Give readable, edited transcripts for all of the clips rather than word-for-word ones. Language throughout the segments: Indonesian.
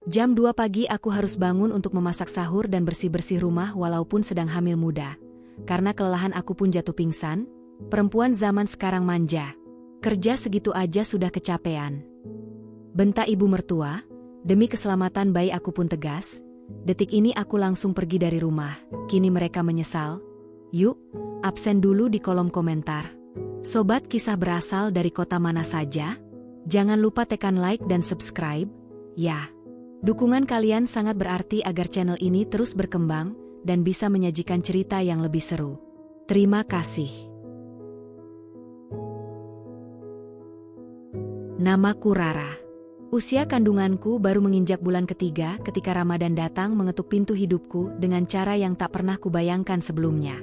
Jam 2 pagi aku harus bangun untuk memasak sahur dan bersih-bersih rumah walaupun sedang hamil muda. Karena kelelahan aku pun jatuh pingsan, perempuan zaman sekarang manja. Kerja segitu aja sudah kecapean. Bentak ibu mertua, demi keselamatan bayi aku pun tegas. Detik ini aku langsung pergi dari rumah, kini mereka menyesal. Yuk, absen dulu di kolom komentar. Sobat kisah berasal dari kota mana saja? Jangan lupa tekan like dan subscribe, ya. Dukungan kalian sangat berarti agar channel ini terus berkembang dan bisa menyajikan cerita yang lebih seru. Terima kasih. Namaku Rara. Usia kandunganku baru menginjak bulan ketiga ketika Ramadan datang mengetuk pintu hidupku dengan cara yang tak pernah kubayangkan sebelumnya.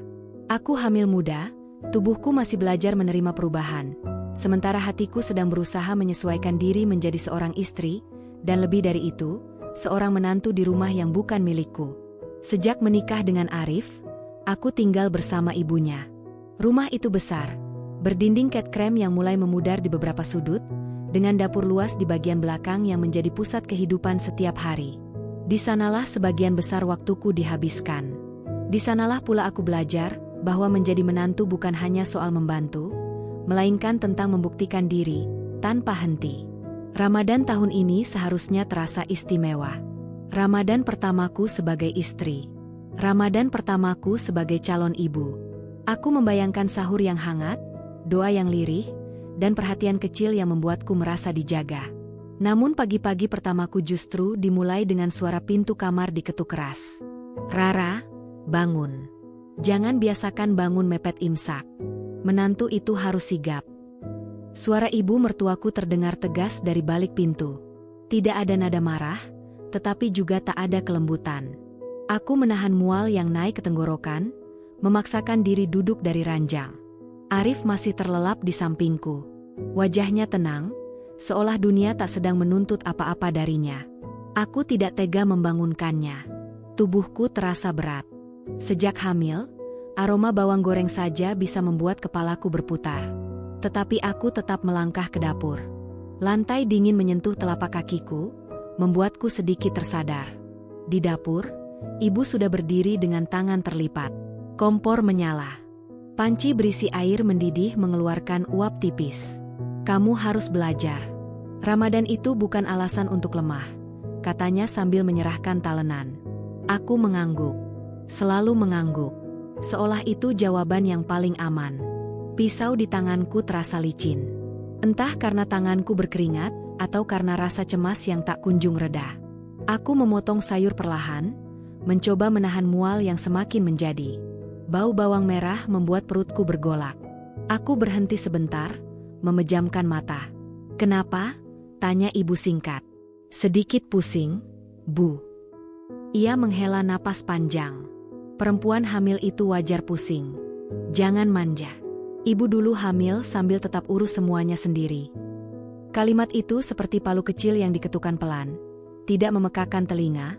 Aku hamil muda, tubuhku masih belajar menerima perubahan, sementara hatiku sedang berusaha menyesuaikan diri menjadi seorang istri, dan lebih dari itu, seorang menantu di rumah yang bukan milikku. Sejak menikah dengan Arif, aku tinggal bersama ibunya. Rumah itu besar, berdinding cat krem yang mulai memudar di beberapa sudut, dengan dapur luas di bagian belakang yang menjadi pusat kehidupan setiap hari. Di sanalah sebagian besar waktuku dihabiskan. Di sanalah pula aku belajar bahwa menjadi menantu bukan hanya soal membantu, melainkan tentang membuktikan diri, tanpa henti. Ramadan tahun ini seharusnya terasa istimewa. Ramadan pertamaku sebagai istri. Ramadan pertamaku sebagai calon ibu. Aku membayangkan sahur yang hangat, doa yang lirih, dan perhatian kecil yang membuatku merasa dijaga. Namun pagi-pagi pertamaku justru dimulai dengan suara pintu kamar diketuk keras. Rara, bangun. Jangan biasakan bangun mepet imsak. Menantu itu harus sigap. Suara ibu mertuaku terdengar tegas dari balik pintu. Tidak ada nada marah, tetapi juga tak ada kelembutan. Aku menahan mual yang naik ke tenggorokan, memaksakan diri duduk dari ranjang. Arif masih terlelap di sampingku. Wajahnya tenang, seolah dunia tak sedang menuntut apa-apa darinya. Aku tidak tega membangunkannya. Tubuhku terasa berat. Sejak hamil, aroma bawang goreng saja bisa membuat kepalaku berputar. Tetapi aku tetap melangkah ke dapur. Lantai dingin menyentuh telapak kakiku, membuatku sedikit tersadar. Di dapur, ibu sudah berdiri dengan tangan terlipat. Kompor menyala. Panci berisi air mendidih mengeluarkan uap tipis. Kamu harus belajar. Ramadan itu bukan alasan untuk lemah, katanya sambil menyerahkan talenan. Aku mengangguk. Selalu mengangguk. Seolah itu jawaban yang paling aman. Pisau di tanganku terasa licin. Entah karena tanganku berkeringat, atau karena rasa cemas yang tak kunjung reda. Aku memotong sayur perlahan, mencoba menahan mual yang semakin menjadi. Bau bawang merah membuat perutku bergolak. Aku berhenti sebentar, memejamkan mata. Kenapa? Tanya ibu singkat. Sedikit pusing, Bu. Ia menghela napas panjang. Perempuan hamil itu wajar pusing. Jangan manja. Ibu dulu hamil sambil tetap urus semuanya sendiri. Kalimat itu seperti palu kecil yang diketukkan pelan, tidak memekakan telinga,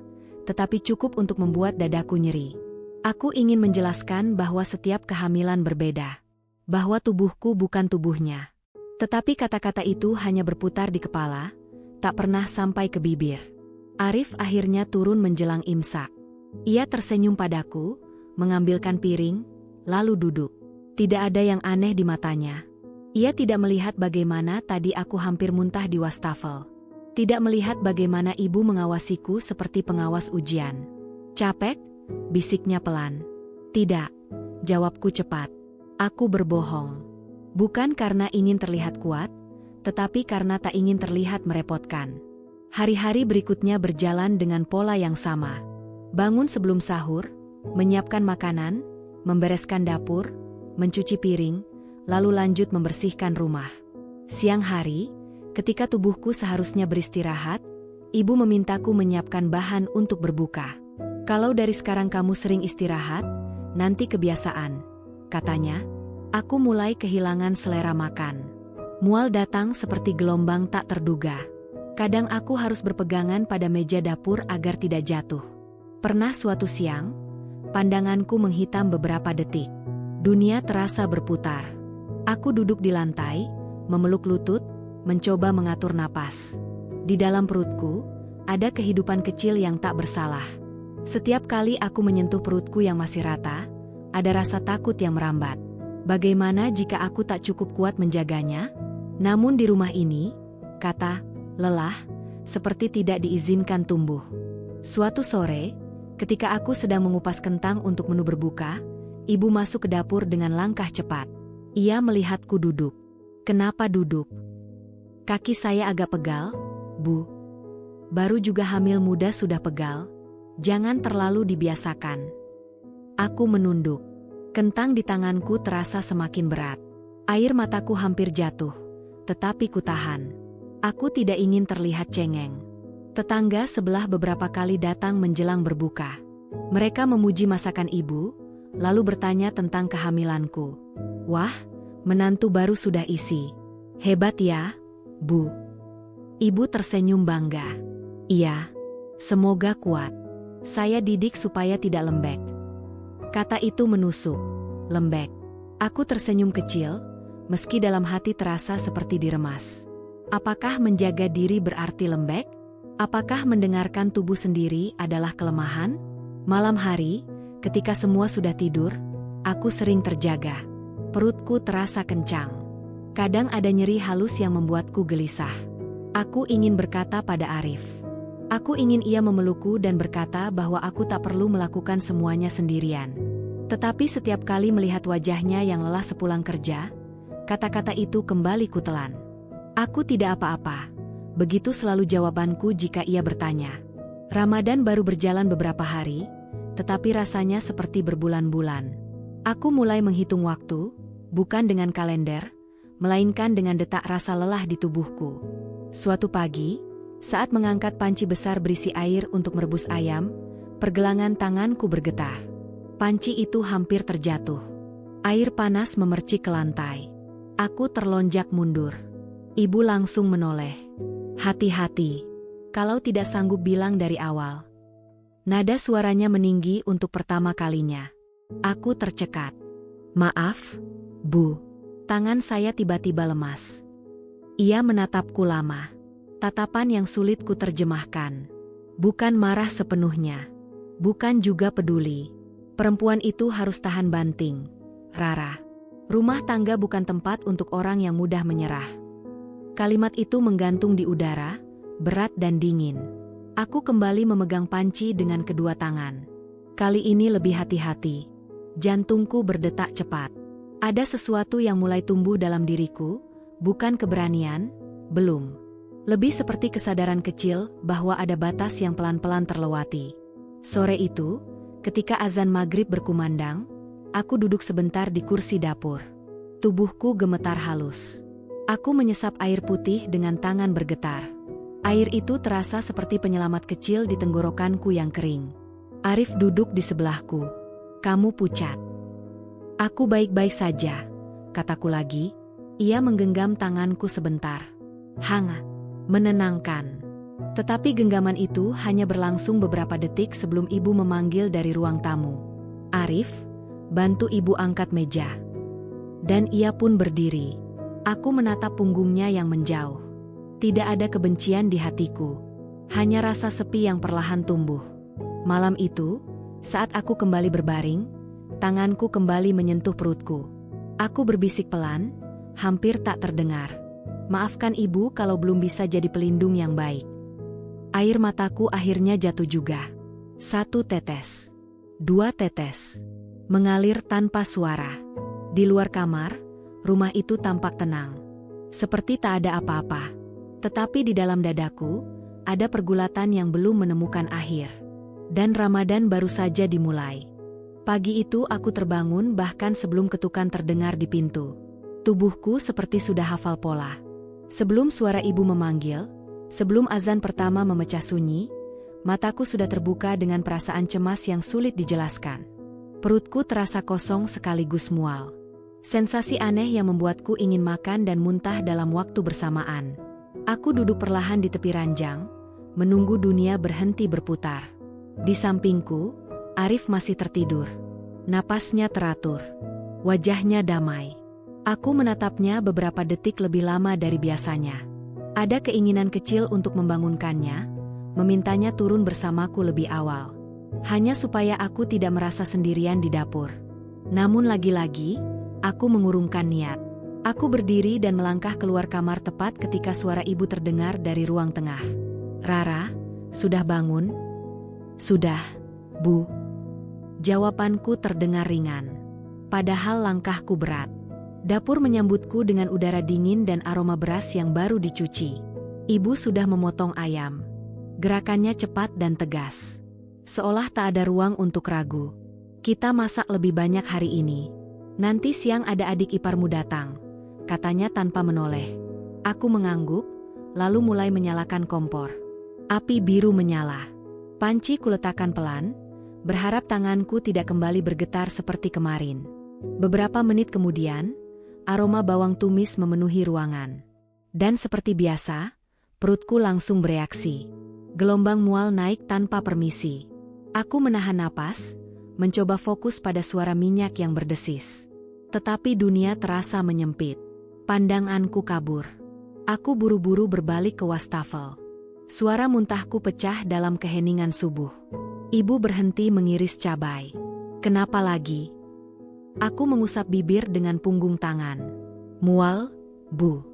tetapi cukup untuk membuat dadaku nyeri. Aku ingin menjelaskan bahwa setiap kehamilan berbeda, bahwa tubuhku bukan tubuhnya. Tetapi kata-kata itu hanya berputar di kepala, tak pernah sampai ke bibir. Arif akhirnya turun menjelang imsak. Ia tersenyum padaku, mengambilkan piring, lalu duduk. Tidak ada yang aneh di matanya. Ia tidak melihat bagaimana tadi aku hampir muntah di wastafel. Tidak melihat bagaimana ibu mengawasiku seperti pengawas ujian. Capek? Bisiknya pelan. Tidak, jawabku cepat. Aku berbohong. Bukan karena ingin terlihat kuat, tetapi karena tak ingin terlihat merepotkan. Hari-hari berikutnya berjalan dengan pola yang sama. Bangun sebelum sahur, menyiapkan makanan, membereskan dapur, mencuci piring, lalu lanjut membersihkan rumah. Siang hari, ketika tubuhku seharusnya beristirahat, ibu memintaku menyiapkan bahan untuk berbuka. Kalau dari sekarang kamu sering istirahat, nanti kebiasaan, katanya. Aku mulai kehilangan selera makan. Mual datang seperti gelombang tak terduga. Kadang aku harus berpegangan pada meja dapur agar tidak jatuh. Pernah suatu siang, pandanganku menghitam beberapa detik. Dunia terasa berputar. Aku duduk di lantai, memeluk lutut, mencoba mengatur napas. Di dalam perutku, ada kehidupan kecil yang tak bersalah. Setiap kali aku menyentuh perutku yang masih rata, ada rasa takut yang merambat. Bagaimana jika aku tak cukup kuat menjaganya? Namun di rumah ini, kata lelah, seperti tidak diizinkan tumbuh. Suatu sore, ketika aku sedang mengupas kentang untuk menu berbuka, ibu masuk ke dapur dengan langkah cepat. Ia melihatku duduk. Kenapa duduk? Kaki saya agak pegal, Bu. Baru juga hamil muda sudah pegal. Jangan terlalu dibiasakan. Aku menunduk. Kentang di tanganku terasa semakin berat. Air mataku hampir jatuh. Tetapi kutahan. Aku tidak ingin terlihat cengeng. Tetangga sebelah beberapa kali datang menjelang berbuka. Mereka memuji masakan ibu, lalu bertanya tentang kehamilanku. Wah, menantu baru sudah isi. Hebat ya, Bu. Ibu tersenyum bangga. Iya, semoga kuat. Saya didik supaya tidak lembek. Kata itu menusuk. Lembek. Aku tersenyum kecil, meski dalam hati terasa seperti diremas. Apakah menjaga diri berarti lembek? Apakah mendengarkan tubuh sendiri adalah kelemahan? Malam hari, ketika semua sudah tidur, aku sering terjaga. Perutku terasa kencang. Kadang ada nyeri halus yang membuatku gelisah. Aku ingin berkata pada Arif. Aku ingin ia memelukku dan berkata bahwa aku tak perlu melakukan semuanya sendirian. Tetapi setiap kali melihat wajahnya yang lelah sepulang kerja, kata-kata itu kembali kutelan. Aku tidak apa-apa. Begitu selalu jawabanku jika ia bertanya. Ramadan baru berjalan beberapa hari, tetapi rasanya seperti berbulan-bulan. Aku mulai menghitung waktu, bukan dengan kalender, melainkan dengan detak rasa lelah di tubuhku. Suatu pagi, saat mengangkat panci besar berisi air untuk merebus ayam, pergelangan tanganku bergetar. Panci itu hampir terjatuh. Air panas memercik ke lantai. Aku terlonjak mundur. Ibu langsung menoleh. Hati-hati. Kalau tidak sanggup bilang dari awal. Nada suaranya meninggi untuk pertama kalinya. Aku tercekat. Maaf, Bu. Tangan saya tiba-tiba lemas. Ia menatapku lama. Tatapan yang sulit ku terjemahkan. Bukan marah sepenuhnya. Bukan juga peduli. Perempuan itu harus tahan banting. Rara. Rumah tangga bukan tempat untuk orang yang mudah menyerah. Kalimat itu menggantung di udara, berat dan dingin. Aku kembali memegang panci dengan kedua tangan. Kali ini lebih hati-hati. Jantungku berdetak cepat. Ada sesuatu yang mulai tumbuh dalam diriku, bukan keberanian, belum. Lebih seperti kesadaran kecil bahwa ada batas yang pelan-pelan terlewati. Sore itu, ketika azan maghrib berkumandang, aku duduk sebentar di kursi dapur. Tubuhku gemetar halus. Aku menyesap air putih dengan tangan bergetar. Air itu terasa seperti penyelamat kecil di tenggorokanku yang kering. Arif duduk di sebelahku. Kamu pucat. Aku baik-baik saja, kataku lagi. Ia menggenggam tanganku sebentar. Hangat, menenangkan. Tetapi genggaman itu hanya berlangsung beberapa detik sebelum ibu memanggil dari ruang tamu. Arif, bantu ibu angkat meja. Dan ia pun berdiri. Aku menatap punggungnya yang menjauh. Tidak ada kebencian di hatiku. Hanya rasa sepi yang perlahan tumbuh. Malam itu, saat aku kembali berbaring, tanganku kembali menyentuh perutku. Aku berbisik pelan, hampir tak terdengar. Maafkan ibu kalau belum bisa jadi pelindung yang baik. Air mataku akhirnya jatuh juga. 1 tetes. 2 tetes. Mengalir tanpa suara. Di luar kamar, rumah itu tampak tenang. Seperti tak ada apa-apa. Tetapi di dalam dadaku, ada pergulatan yang belum menemukan akhir. Dan Ramadan baru saja dimulai. Pagi itu aku terbangun bahkan sebelum ketukan terdengar di pintu. Tubuhku seperti sudah hafal pola. Sebelum suara ibu memanggil, sebelum azan pertama memecah sunyi, mataku sudah terbuka dengan perasaan cemas yang sulit dijelaskan. Perutku terasa kosong sekaligus mual. Sensasi aneh yang membuatku ingin makan dan muntah dalam waktu bersamaan. Aku duduk perlahan di tepi ranjang, menunggu dunia berhenti berputar. Di sampingku, Arif masih tertidur. Napasnya teratur. Wajahnya damai. Aku menatapnya beberapa detik lebih lama dari biasanya. Ada keinginan kecil untuk membangunkannya, memintanya turun bersamaku lebih awal. Hanya supaya aku tidak merasa sendirian di dapur. Namun lagi-lagi, aku mengurungkan niat. Aku berdiri dan melangkah keluar kamar tepat ketika suara ibu terdengar dari ruang tengah. "Rara, sudah bangun?" "Sudah, Bu." Jawabanku terdengar ringan. Padahal langkahku berat. Dapur menyambutku dengan udara dingin dan aroma beras yang baru dicuci. Ibu sudah memotong ayam. Gerakannya cepat dan tegas. Seolah tak ada ruang untuk ragu. "Kita masak lebih banyak hari ini. Nanti siang ada adik iparmu datang," katanya tanpa menoleh. Aku mengangguk, lalu mulai menyalakan kompor. Api biru menyala. Panci kuletakkan pelan, berharap tanganku tidak kembali bergetar seperti kemarin. Beberapa menit kemudian, aroma bawang tumis memenuhi ruangan. Dan seperti biasa, perutku langsung bereaksi. Gelombang mual naik tanpa permisi. Aku menahan napas, mencoba fokus pada suara minyak yang berdesis. Tetapi dunia terasa menyempit. Pandanganku kabur. Aku buru-buru berbalik ke wastafel. Suara muntahku pecah dalam keheningan subuh. Ibu berhenti mengiris cabai. "Kenapa lagi?" Aku mengusap bibir dengan punggung tangan. "Mual, Bu.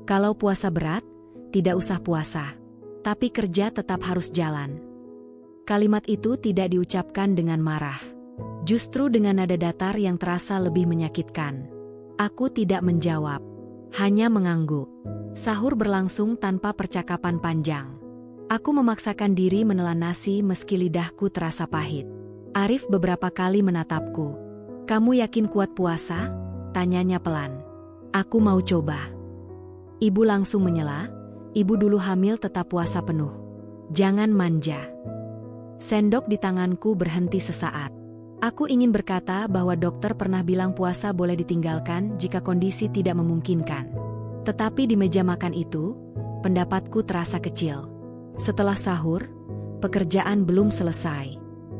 Kalau puasa berat, tidak usah puasa. Tapi kerja tetap harus jalan." Kalimat itu tidak diucapkan dengan marah. Justru dengan nada datar yang terasa lebih menyakitkan. Aku tidak menjawab. Hanya mengangguk. Sahur berlangsung tanpa percakapan panjang. Aku memaksakan diri menelan nasi meski lidahku terasa pahit. Arif beberapa kali menatapku. "Kamu yakin kuat puasa?" tanyanya pelan. "Aku mau coba." Ibu langsung menyela, "Ibu dulu hamil tetap puasa penuh. Jangan manja." Sendok di tanganku berhenti sesaat. Aku ingin berkata bahwa dokter pernah bilang puasa boleh ditinggalkan jika kondisi tidak memungkinkan. Tetapi di meja makan itu, pendapatku terasa kecil. Setelah sahur, pekerjaan belum selesai.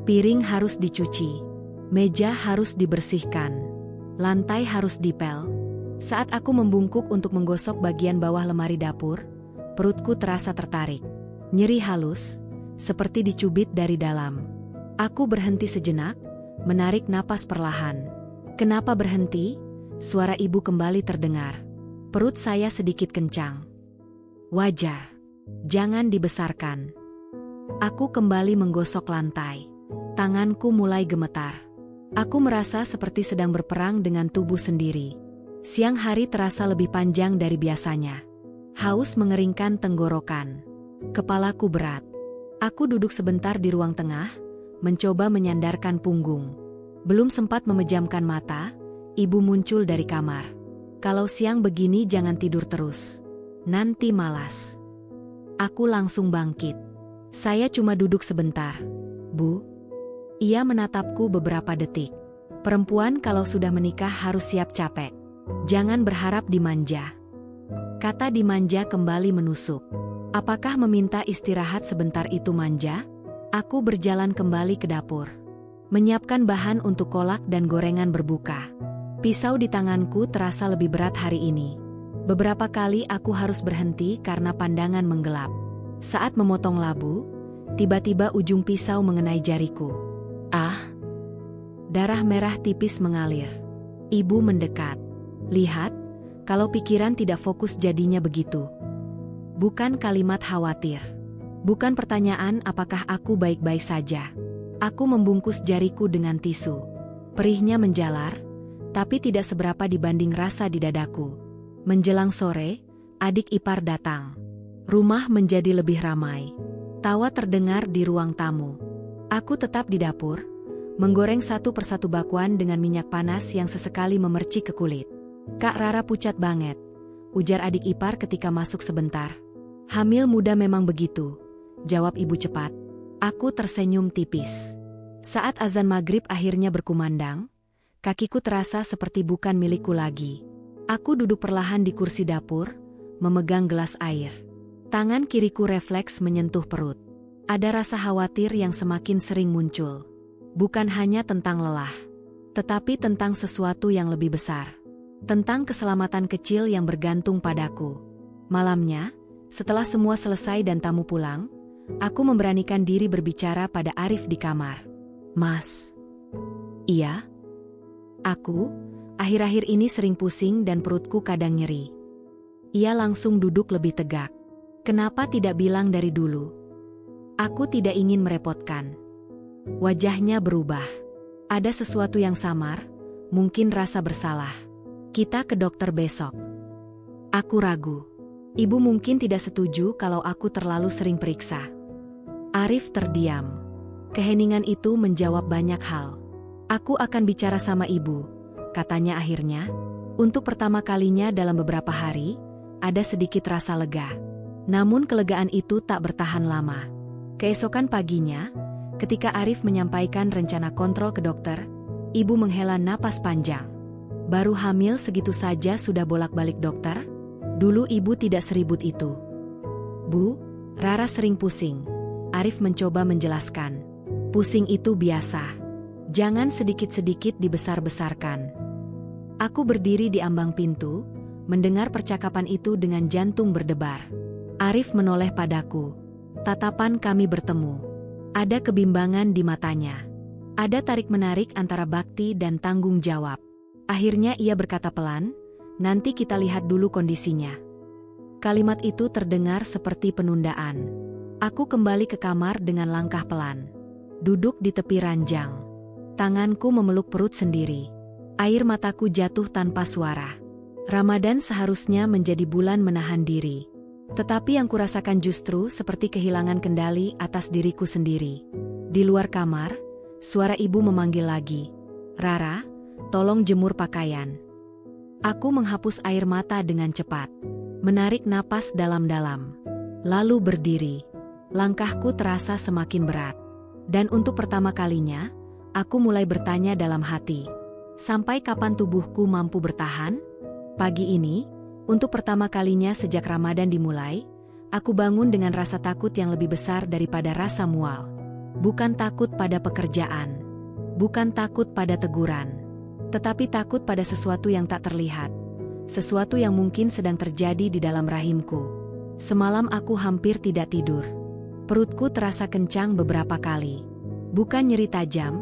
Piring harus dicuci. Meja harus dibersihkan. Lantai harus dipel. Saat aku membungkuk untuk menggosok bagian bawah lemari dapur, perutku terasa tertarik. Nyeri halus, seperti dicubit dari dalam. Aku berhenti sejenak, menarik napas perlahan. "Kenapa berhenti?" Suara ibu kembali terdengar. Perut saya sedikit kencang. "Wajar. Jangan dibesarkan." Aku kembali menggosok lantai. Tanganku mulai gemetar. Aku merasa seperti sedang berperang dengan tubuh sendiri. Siang hari terasa lebih panjang dari biasanya. Haus mengeringkan tenggorokan. Kepalaku berat. Aku duduk sebentar di ruang tengah, mencoba menyandarkan punggung. Belum sempat memejamkan mata, ibu muncul dari kamar. "Kalau siang begini jangan tidur terus. Nanti malas." Aku langsung bangkit. "Saya cuma duduk sebentar, Bu." Ia menatapku beberapa detik. "Perempuan kalau sudah menikah harus siap capek. Jangan berharap dimanja." Kata dimanja kembali menusuk. Apakah meminta istirahat sebentar itu manja? Aku berjalan kembali ke dapur. Menyiapkan bahan untuk kolak dan gorengan berbuka. Pisau di tanganku terasa lebih berat hari ini. Beberapa kali aku harus berhenti karena pandangan menggelap. Saat memotong labu, tiba-tiba ujung pisau mengenai jariku. "Ah!" Darah merah tipis mengalir. Ibu mendekat. "Lihat, kalau pikiran tidak fokus jadinya begitu." Bukan kalimat khawatir. Bukan pertanyaan apakah aku baik-baik saja. Aku membungkus jariku dengan tisu. Perihnya menjalar, tapi tidak seberapa dibanding rasa di dadaku. Menjelang sore, adik ipar datang. Rumah menjadi lebih ramai. Tawa terdengar di ruang tamu. Aku tetap di dapur, menggoreng satu persatu bakwan dengan minyak panas yang sesekali memercik ke kulit. "Kak Rara pucat banget," ujar adik ipar ketika masuk sebentar. "Hamil muda memang begitu," jawab ibu cepat. Aku tersenyum tipis. Saat azan maghrib akhirnya berkumandang, kakiku terasa seperti bukan milikku lagi. Aku duduk perlahan di kursi dapur, memegang gelas air. Tangan kiriku refleks menyentuh perut. Ada rasa khawatir yang semakin sering muncul. Bukan hanya tentang lelah, tetapi tentang sesuatu yang lebih besar. Tentang keselamatan kecil yang bergantung padaku. Malamnya, setelah semua selesai dan tamu pulang, aku memberanikan diri berbicara pada Arif di kamar. Mas. Iya? Aku, akhir-akhir ini sering pusing dan perutku kadang nyeri. Ia langsung duduk lebih tegak. Kenapa tidak bilang dari dulu? Aku tidak ingin merepotkan. Wajahnya berubah. Ada sesuatu yang samar, mungkin rasa bersalah. Kita ke dokter besok. Aku ragu. Ibu mungkin tidak setuju kalau aku terlalu sering periksa. Arif terdiam. Keheningan itu menjawab banyak hal. Aku akan bicara sama ibu, katanya akhirnya. Untuk pertama kalinya dalam beberapa hari, ada sedikit rasa lega. Namun kelegaan itu tak bertahan lama. Keesokan paginya, ketika Arif menyampaikan rencana kontrol ke dokter, ibu menghela napas panjang. Baru hamil segitu saja sudah bolak-balik dokter? Dulu ibu tidak seribut itu. Bu, Rara sering pusing. Arif mencoba menjelaskan. Pusing itu biasa. Jangan sedikit-sedikit dibesar-besarkan. Aku berdiri di ambang pintu, mendengar percakapan itu dengan jantung berdebar. Arif menoleh padaku. Tatapan kami bertemu. Ada kebimbangan di matanya. Ada tarik-menarik antara bakti dan tanggung jawab. Akhirnya ia berkata pelan, nanti kita lihat dulu kondisinya. Kalimat itu terdengar seperti penundaan. Aku kembali ke kamar dengan langkah pelan. Duduk di tepi ranjang. Tanganku memeluk perut sendiri. Air mataku jatuh tanpa suara. Ramadan seharusnya menjadi bulan menahan diri. Tetapi yang kurasakan justru seperti kehilangan kendali atas diriku sendiri. Di luar kamar, suara ibu memanggil lagi. Rara, tolong jemur pakaian. Aku menghapus air mata dengan cepat. Menarik napas dalam-dalam. Lalu berdiri. Langkahku terasa semakin berat. Dan untuk pertama kalinya, aku mulai bertanya dalam hati. Sampai kapan tubuhku mampu bertahan? Pagi ini, untuk pertama kalinya sejak Ramadan dimulai, aku bangun dengan rasa takut yang lebih besar daripada rasa mual. Bukan takut pada pekerjaan. Bukan takut pada teguran. Tetapi takut pada sesuatu yang tak terlihat. Sesuatu yang mungkin sedang terjadi di dalam rahimku. Semalam aku hampir tidak tidur. Perutku terasa kencang beberapa kali. Bukan nyeri tajam,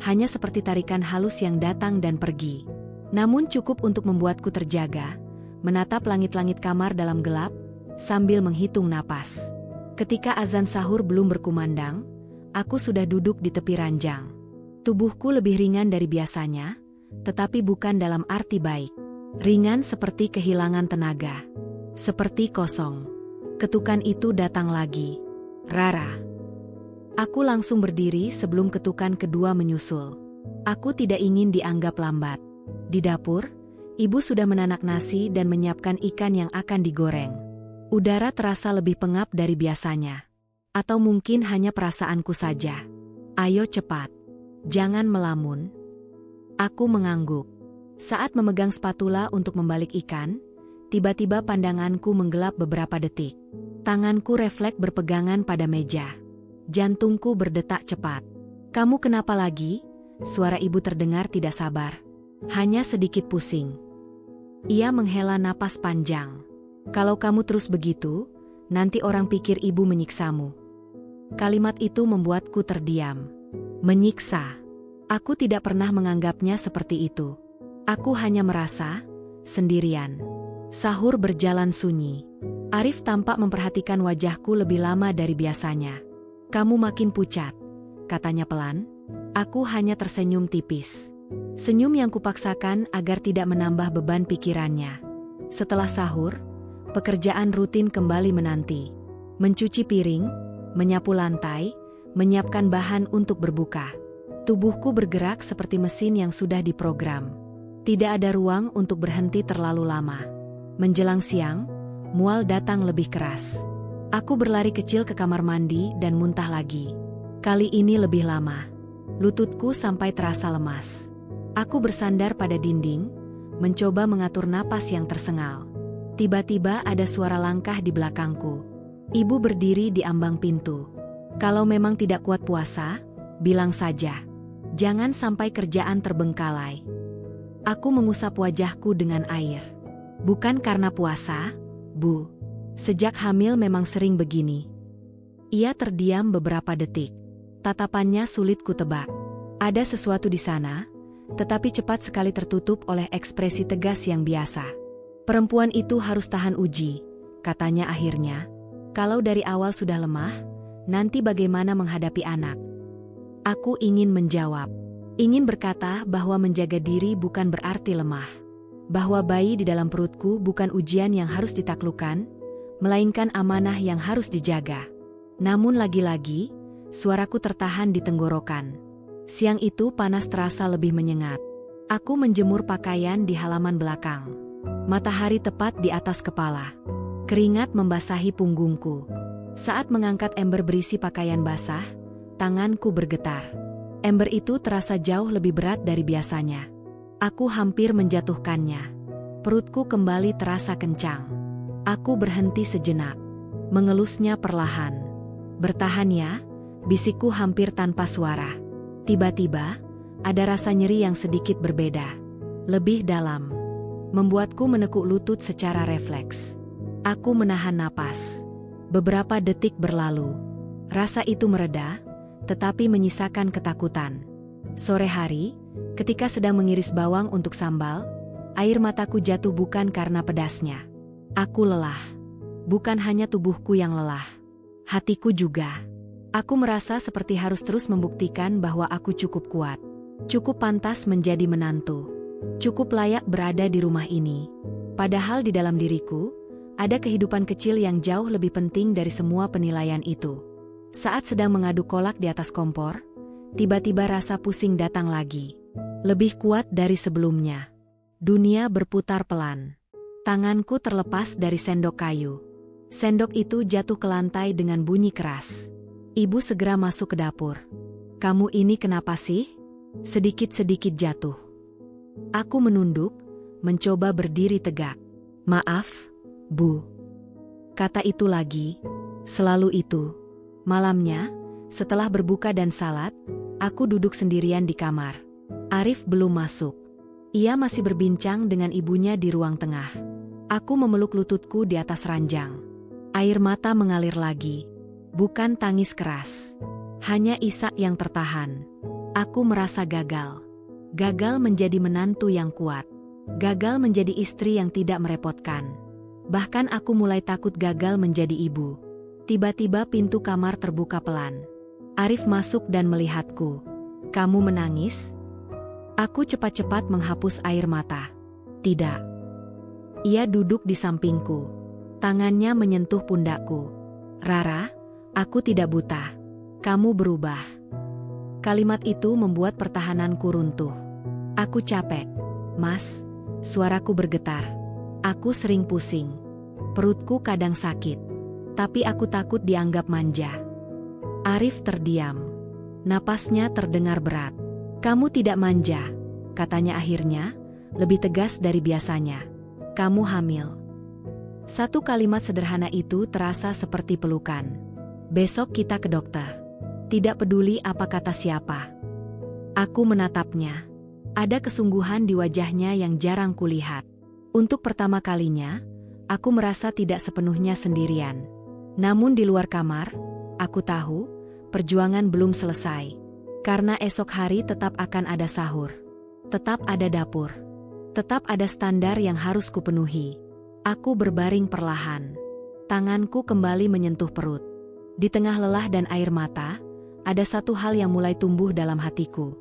hanya seperti tarikan halus yang datang dan pergi. Namun cukup untuk membuatku terjaga, menatap langit-langit kamar dalam gelap, sambil menghitung napas. Ketika azan sahur belum berkumandang, aku sudah duduk di tepi ranjang. Tubuhku lebih ringan dari biasanya, tetapi bukan dalam arti baik. Ringan seperti kehilangan tenaga. Seperti kosong. Ketukan itu datang lagi. Rara. Aku langsung berdiri sebelum ketukan kedua menyusul. Aku tidak ingin dianggap lambat. Di dapur, ibu sudah menanak nasi dan menyiapkan ikan yang akan digoreng. Udara terasa lebih pengap dari biasanya. Atau mungkin hanya perasaanku saja. Ayo cepat. Jangan melamun. Aku mengangguk. Saat memegang spatula untuk membalik ikan, tiba-tiba pandanganku menggelap beberapa detik. Tanganku refleks berpegangan pada meja. Jantungku berdetak cepat. Kamu kenapa lagi? Suara ibu terdengar tidak sabar. Hanya sedikit pusing. Ia menghela napas panjang. Kalau kamu terus begitu, nanti orang pikir ibu menyiksamu. Kalimat itu membuatku terdiam. Menyiksa. Aku tidak pernah menganggapnya seperti itu. Aku hanya merasa sendirian. Sahur berjalan sunyi. Arif tampak memperhatikan wajahku lebih lama dari biasanya. Kamu makin pucat, katanya pelan. Aku hanya tersenyum tipis. Senyum yang kupaksakan agar tidak menambah beban pikirannya. Setelah sahur, pekerjaan rutin kembali menanti. Mencuci piring, menyapu lantai, menyiapkan bahan untuk berbuka. Tubuhku bergerak seperti mesin yang sudah diprogram. Tidak ada ruang untuk berhenti terlalu lama. Menjelang siang, mual datang lebih keras. Aku berlari kecil ke kamar mandi dan muntah lagi. Kali ini lebih lama. Lututku sampai terasa lemas. Aku bersandar pada dinding, mencoba mengatur napas yang tersengal. Tiba-tiba ada suara langkah di belakangku. Ibu berdiri di ambang pintu. Kalau memang tidak kuat puasa, bilang saja. Jangan sampai kerjaan terbengkalai. Aku mengusap wajahku dengan air. Bukan karena puasa, Bu. Sejak hamil memang sering begini. Ia terdiam beberapa detik. Tatapannya sulit kutebak. Ada sesuatu di sana, tetapi cepat sekali tertutup oleh ekspresi tegas yang biasa. Perempuan itu harus tahan uji, katanya akhirnya. Kalau dari awal sudah lemah, nanti bagaimana menghadapi anak? Aku ingin menjawab. Ingin berkata bahwa menjaga diri bukan berarti lemah. Bahwa bayi di dalam perutku bukan ujian yang harus ditaklukkan, melainkan amanah yang harus dijaga. Namun lagi-lagi, suaraku tertahan di tenggorokan. Siang itu panas terasa lebih menyengat. Aku menjemur pakaian di halaman belakang. Matahari tepat di atas kepala. Keringat membasahi punggungku. Saat mengangkat ember berisi pakaian basah, tanganku bergetar. Ember itu terasa jauh lebih berat dari biasanya. Aku hampir menjatuhkannya. Perutku kembali terasa kencang. Aku berhenti sejenak. Mengelusnya perlahan. Bertahan ya, bisikku hampir tanpa suara. Tiba-tiba, ada rasa nyeri yang sedikit berbeda. Lebih dalam. Membuatku menekuk lutut secara refleks. Aku menahan napas. Beberapa detik berlalu. Rasa itu mereda, tetapi menyisakan ketakutan. Sore hari, ketika sedang mengiris bawang untuk sambal, air mataku jatuh bukan karena pedasnya. Aku lelah. Bukan hanya tubuhku yang lelah. Hatiku juga. Aku merasa seperti harus terus membuktikan bahwa aku cukup kuat. Cukup pantas menjadi menantu. Cukup layak berada di rumah ini. Padahal di dalam diriku, ada kehidupan kecil yang jauh lebih penting dari semua penilaian itu. Saat sedang mengaduk kolak di atas kompor, tiba-tiba rasa pusing datang lagi. Lebih kuat dari sebelumnya. Dunia berputar pelan. Tanganku terlepas dari sendok kayu. Sendok itu jatuh ke lantai dengan bunyi keras. Ibu segera masuk ke dapur. "Kamu ini kenapa sih?" Sedikit-sedikit jatuh. Aku menunduk, mencoba berdiri tegak. "Maaf, Bu." Kata itu lagi, selalu itu. Malamnya, setelah berbuka dan salat, aku duduk sendirian di kamar. Arif belum masuk. Ia masih berbincang dengan ibunya di ruang tengah. Aku memeluk lututku di atas ranjang. Air mata mengalir lagi. Bukan tangis keras. Hanya isak yang tertahan. Aku merasa gagal. Gagal menjadi menantu yang kuat. Gagal menjadi istri yang tidak merepotkan. Bahkan aku mulai takut gagal menjadi ibu. Tiba-tiba pintu kamar terbuka pelan. Arif masuk dan melihatku. "Kamu menangis?" Aku cepat-cepat menghapus air mata. "Tidak." Ia duduk di sampingku. Tangannya menyentuh pundakku. "Rara, aku tidak buta. Kamu berubah." Kalimat itu membuat pertahananku runtuh. "Aku capek, Mas." Suaraku bergetar. "Aku sering pusing. Perutku kadang sakit. Tapi aku takut dianggap manja." Arif terdiam. Napasnya terdengar berat. "Kamu tidak manja," katanya akhirnya, lebih tegas dari biasanya. "Kamu hamil." Satu kalimat sederhana itu terasa seperti pelukan. "Besok kita ke dokter." Tidak peduli apa kata siapa. Aku menatapnya. Ada kesungguhan di wajahnya yang jarang kulihat. Untuk pertama kalinya, aku merasa tidak sepenuhnya sendirian. Namun di luar kamar, aku tahu, perjuangan belum selesai. Karena esok hari tetap akan ada sahur. Tetap ada dapur. Tetap ada standar yang harus kupenuhi. Aku berbaring perlahan. Tanganku kembali menyentuh perut. Di tengah lelah dan air mata, ada satu hal yang mulai tumbuh dalam hatiku.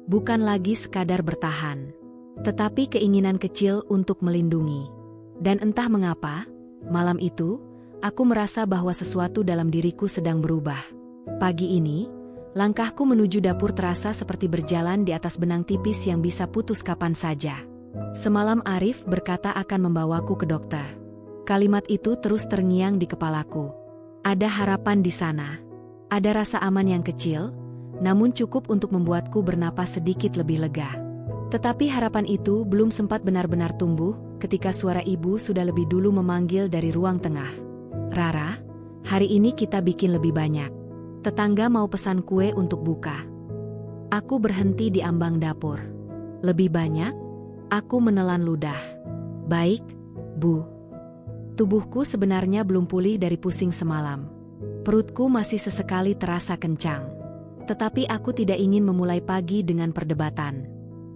Bukan lagi sekadar bertahan, tetapi keinginan kecil untuk melindungi. Dan entah mengapa, malam itu, aku merasa bahwa sesuatu dalam diriku sedang berubah. Pagi ini, langkahku menuju dapur terasa seperti berjalan di atas benang tipis yang bisa putus kapan saja. Semalam Arif berkata akan membawaku ke dokter. Kalimat itu terus terngiang di kepalaku. Ada harapan di sana. Ada rasa aman yang kecil, namun cukup untuk membuatku bernapas sedikit lebih lega. Tetapi harapan itu belum sempat benar-benar tumbuh ketika suara ibu sudah lebih dulu memanggil dari ruang tengah. "Rara, hari ini kita bikin lebih banyak. Tetangga mau pesan kue untuk buka." Aku berhenti di ambang dapur. "Lebih banyak?" Aku menelan ludah. "Baik, Bu." Tubuhku sebenarnya belum pulih dari pusing semalam. Perutku masih sesekali terasa kencang. Tetapi aku tidak ingin memulai pagi dengan perdebatan.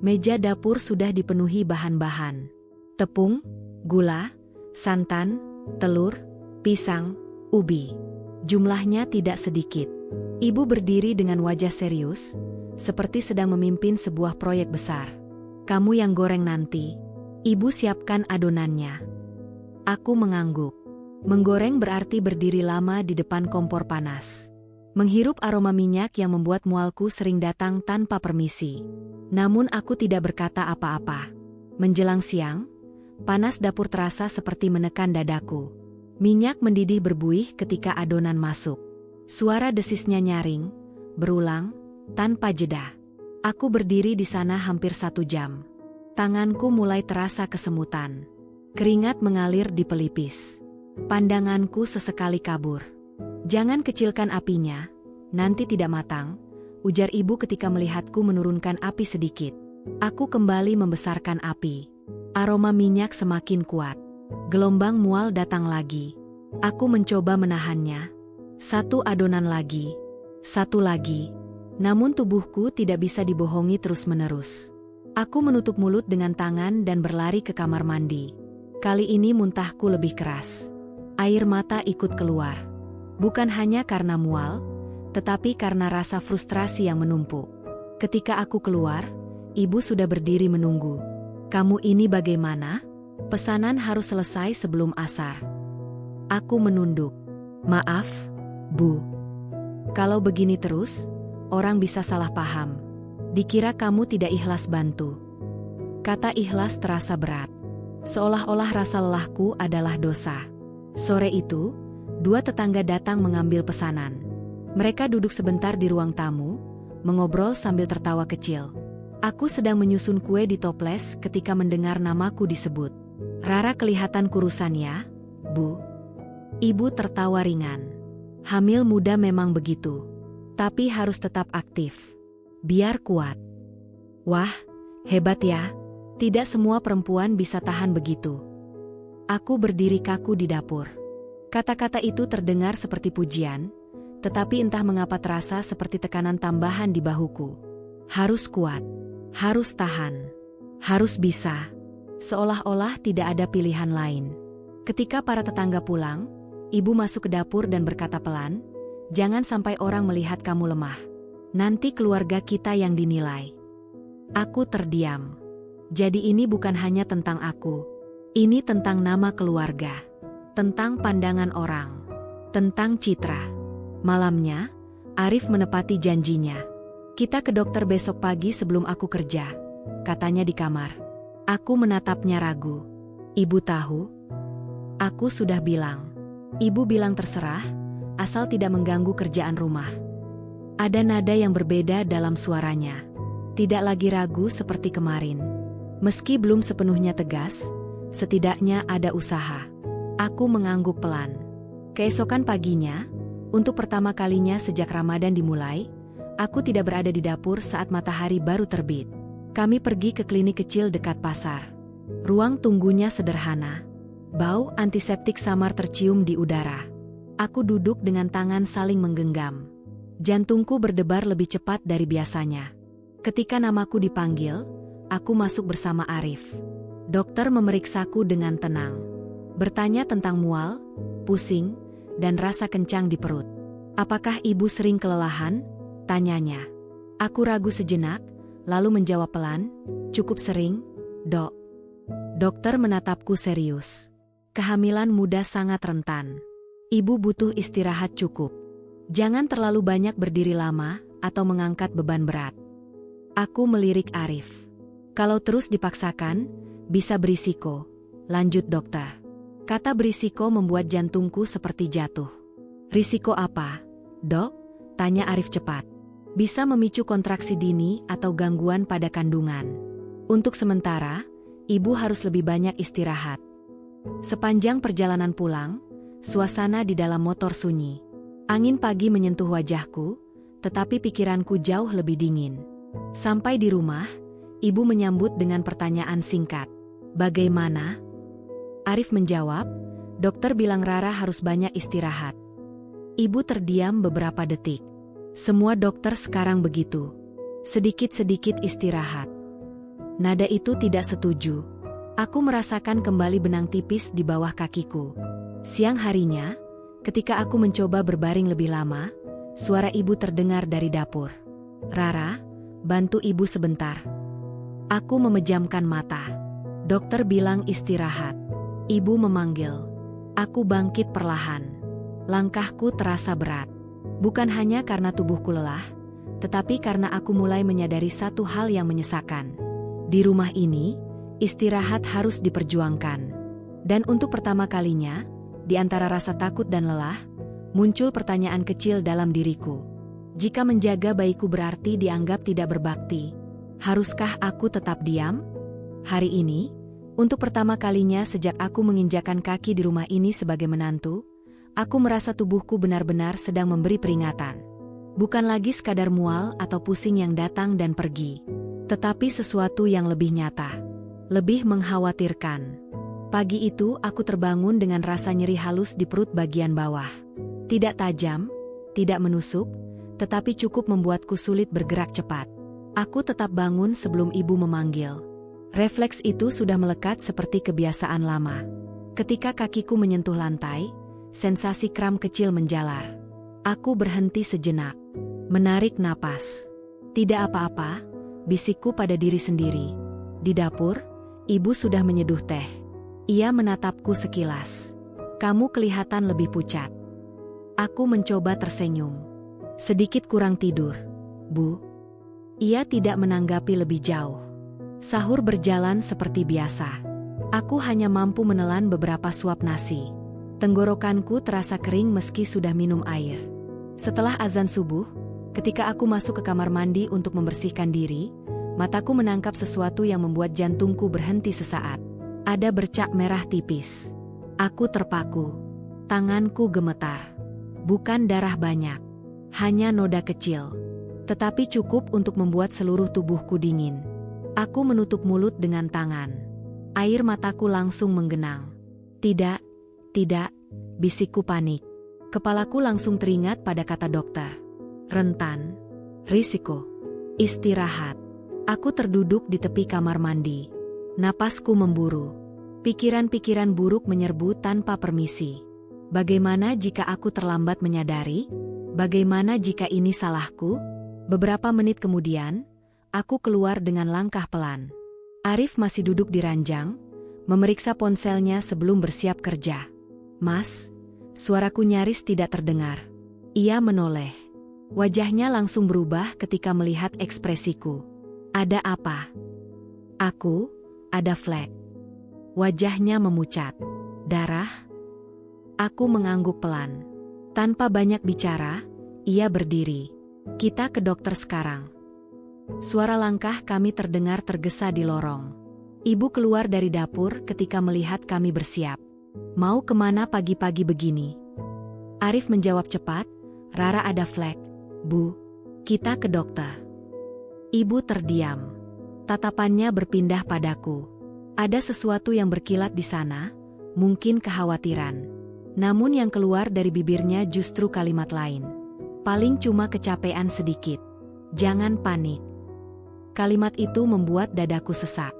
Meja dapur sudah dipenuhi bahan-bahan. Tepung, gula, santan, telur, pisang, ubi. Jumlahnya tidak sedikit. Ibu berdiri dengan wajah serius, seperti sedang memimpin sebuah proyek besar. Kamu yang goreng nanti. Ibu siapkan adonannya. Aku mengangguk. Menggoreng berarti berdiri lama di depan kompor panas. Menghirup aroma minyak yang membuat mualku sering datang tanpa permisi. Namun aku tidak berkata apa-apa. Menjelang siang, panas dapur terasa seperti menekan dadaku. Minyak mendidih berbuih ketika adonan masuk. Suara desisnya nyaring, berulang, tanpa jeda. Aku berdiri di sana hampir 1 jam. Tanganku mulai terasa kesemutan. Keringat mengalir di pelipis. Pandanganku sesekali kabur. Jangan kecilkan apinya, nanti tidak matang, ujar ibu ketika melihatku menurunkan api sedikit. Aku kembali membesarkan api. Aroma minyak semakin kuat. Gelombang mual datang lagi. Aku mencoba menahannya. 1 adonan lagi. 1 lagi. Namun tubuhku tidak bisa dibohongi terus-menerus. Aku menutup mulut dengan tangan dan berlari ke kamar mandi. Kali ini muntahku lebih keras. Air mata ikut keluar. Bukan hanya karena mual, tetapi karena rasa frustrasi yang menumpuk. Ketika aku keluar, ibu sudah berdiri menunggu. Kamu ini bagaimana? Pesanan harus selesai sebelum asar. Aku menunduk. Maaf, Bu. Kalau begini terus, orang bisa salah paham. Dikira kamu tidak ikhlas bantu. Kata ikhlas terasa berat. Seolah-olah rasa lelahku adalah dosa. Sore itu, 2 tetangga datang mengambil pesanan. Mereka duduk sebentar di ruang tamu, mengobrol sambil tertawa kecil. Aku sedang menyusun kue di toples ketika mendengar namaku disebut. Rara kelihatan kurusan ya, Bu. Ibu tertawa ringan. Hamil muda memang begitu. Tapi harus tetap aktif. Biar kuat. Wah, hebat ya. Tidak semua perempuan bisa tahan begitu. Aku berdiri kaku di dapur. Kata-kata itu terdengar seperti pujian, tetapi entah mengapa terasa seperti tekanan tambahan di bahuku. Harus kuat, harus tahan, harus bisa. Seolah-olah tidak ada pilihan lain. Ketika para tetangga pulang, ibu masuk ke dapur dan berkata pelan, "Jangan sampai orang melihat kamu lemah. Nanti keluarga kita yang dinilai." Aku terdiam. Jadi ini bukan hanya tentang aku. Ini tentang nama keluarga. Tentang pandangan orang. Tentang citra. Malamnya, Arif menepati janjinya. Kita ke dokter besok pagi sebelum aku kerja, katanya di kamar. Aku menatapnya ragu. Ibu tahu? Aku sudah bilang. Ibu bilang terserah, asal tidak mengganggu kerjaan rumah. Ada nada yang berbeda dalam suaranya. Tidak lagi ragu seperti kemarin. Meski belum sepenuhnya tegas, setidaknya ada usaha. Aku mengangguk pelan. Keesokan paginya, untuk pertama kalinya sejak Ramadan dimulai, aku tidak berada di dapur saat matahari baru terbit. Kami pergi ke klinik kecil dekat pasar. Ruang tunggunya sederhana. Bau antiseptik samar tercium di udara. Aku duduk dengan tangan saling menggenggam. Jantungku berdebar lebih cepat dari biasanya. Ketika namaku dipanggil, aku masuk bersama Arif. Dokter memeriksaku dengan tenang. Bertanya tentang mual, pusing, dan rasa kencang di perut. Apakah ibu sering kelelahan? Tanyanya. Aku ragu sejenak, lalu menjawab pelan, cukup sering, Dok. Dokter menatapku serius. Kehamilan muda sangat rentan. Ibu butuh istirahat cukup. Jangan terlalu banyak berdiri lama atau mengangkat beban berat. Aku melirik Arif. Kalau terus dipaksakan, bisa berisiko, lanjut dokter. Kata berisiko membuat jantungku seperti jatuh. Risiko apa, Dok? Tanya Arif cepat. Bisa memicu kontraksi dini atau gangguan pada kandungan. Untuk sementara, ibu harus lebih banyak istirahat. Sepanjang perjalanan pulang, suasana di dalam motor sunyi. Angin pagi menyentuh wajahku, tetapi pikiranku jauh lebih dingin. Sampai di rumah, ibu menyambut dengan pertanyaan singkat. Bagaimana? Arif menjawab, dokter bilang Rara harus banyak istirahat. Ibu terdiam beberapa detik. Semua dokter sekarang begitu. Sedikit-sedikit istirahat. Nada itu tidak setuju. Aku merasakan kembali benang tipis di bawah kakiku. Siang harinya, ketika aku mencoba berbaring lebih lama, suara ibu terdengar dari dapur. "Rara, bantu ibu sebentar." Aku memejamkan mata. Dokter bilang istirahat. Ibu memanggil. Aku bangkit perlahan. Langkahku terasa berat. Bukan hanya karena tubuhku lelah, tetapi karena aku mulai menyadari satu hal yang menyesakan. Di rumah ini, istirahat harus diperjuangkan. Dan untuk pertama kalinya, di antara rasa takut dan lelah, muncul pertanyaan kecil dalam diriku. Jika menjaga bayiku berarti dianggap tidak berbakti, haruskah aku tetap diam? Hari ini, untuk pertama kalinya sejak aku menginjakan kaki di rumah ini sebagai menantu, aku merasa tubuhku benar-benar sedang memberi peringatan. Bukan lagi sekadar mual atau pusing yang datang dan pergi, tetapi sesuatu yang lebih nyata, lebih mengkhawatirkan. Pagi itu aku terbangun dengan rasa nyeri halus di perut bagian bawah. Tidak tajam, tidak menusuk, tetapi cukup membuatku sulit bergerak cepat. Aku tetap bangun sebelum ibu memanggil. Refleks itu sudah melekat seperti kebiasaan lama. Ketika kakiku menyentuh lantai, sensasi kram kecil menjalar. Aku berhenti sejenak, menarik napas. Tidak apa-apa, bisikku pada diri sendiri. Di dapur, ibu sudah menyeduh teh. Ia menatapku sekilas. "Kamu kelihatan lebih pucat." Aku mencoba tersenyum. "Sedikit kurang tidur, Bu." Ia tidak menanggapi lebih jauh. Sahur berjalan seperti biasa. Aku hanya mampu menelan beberapa suap nasi. Tenggorokanku terasa kering meski sudah minum air. Setelah azan subuh, ketika aku masuk ke kamar mandi untuk membersihkan diri, mataku menangkap sesuatu yang membuat jantungku berhenti sesaat. Ada bercak merah tipis. Aku terpaku. Tanganku gemetar. Bukan darah banyak. Hanya noda kecil. Tetapi cukup untuk membuat seluruh tubuhku dingin. Aku menutup mulut dengan tangan. Air mataku langsung menggenang. Tidak, bisikku panik. Kepalaku langsung teringat pada kata dokter. Rentan. Risiko. Istirahat. Aku terduduk di tepi kamar mandi. Napasku memburu. Pikiran-pikiran buruk menyerbu tanpa permisi. Bagaimana jika aku terlambat menyadari? Bagaimana jika ini salahku? Beberapa menit kemudian, aku keluar dengan langkah pelan. Arif masih duduk di ranjang, memeriksa ponselnya sebelum bersiap kerja. "Mas," suaraku nyaris tidak terdengar. Ia menoleh. Wajahnya langsung berubah ketika melihat ekspresiku. "Ada apa?" Ada flek." Wajahnya memucat. "Darah?" Aku mengangguk pelan. Tanpa banyak bicara, ia berdiri. "Kita ke dokter sekarang." Suara langkah kami terdengar tergesa di lorong. Ibu keluar dari dapur ketika melihat kami bersiap. "Mau kemana pagi-pagi begini?" Arif menjawab cepat, "Rara ada flek, Bu. Kita ke dokter." Ibu terdiam. Tatapannya berpindah padaku. Ada sesuatu yang berkilat di sana, mungkin kekhawatiran. Namun yang keluar dari bibirnya justru kalimat lain. "Paling cuma kecapean sedikit. Jangan panik." Kalimat itu membuat dadaku sesak.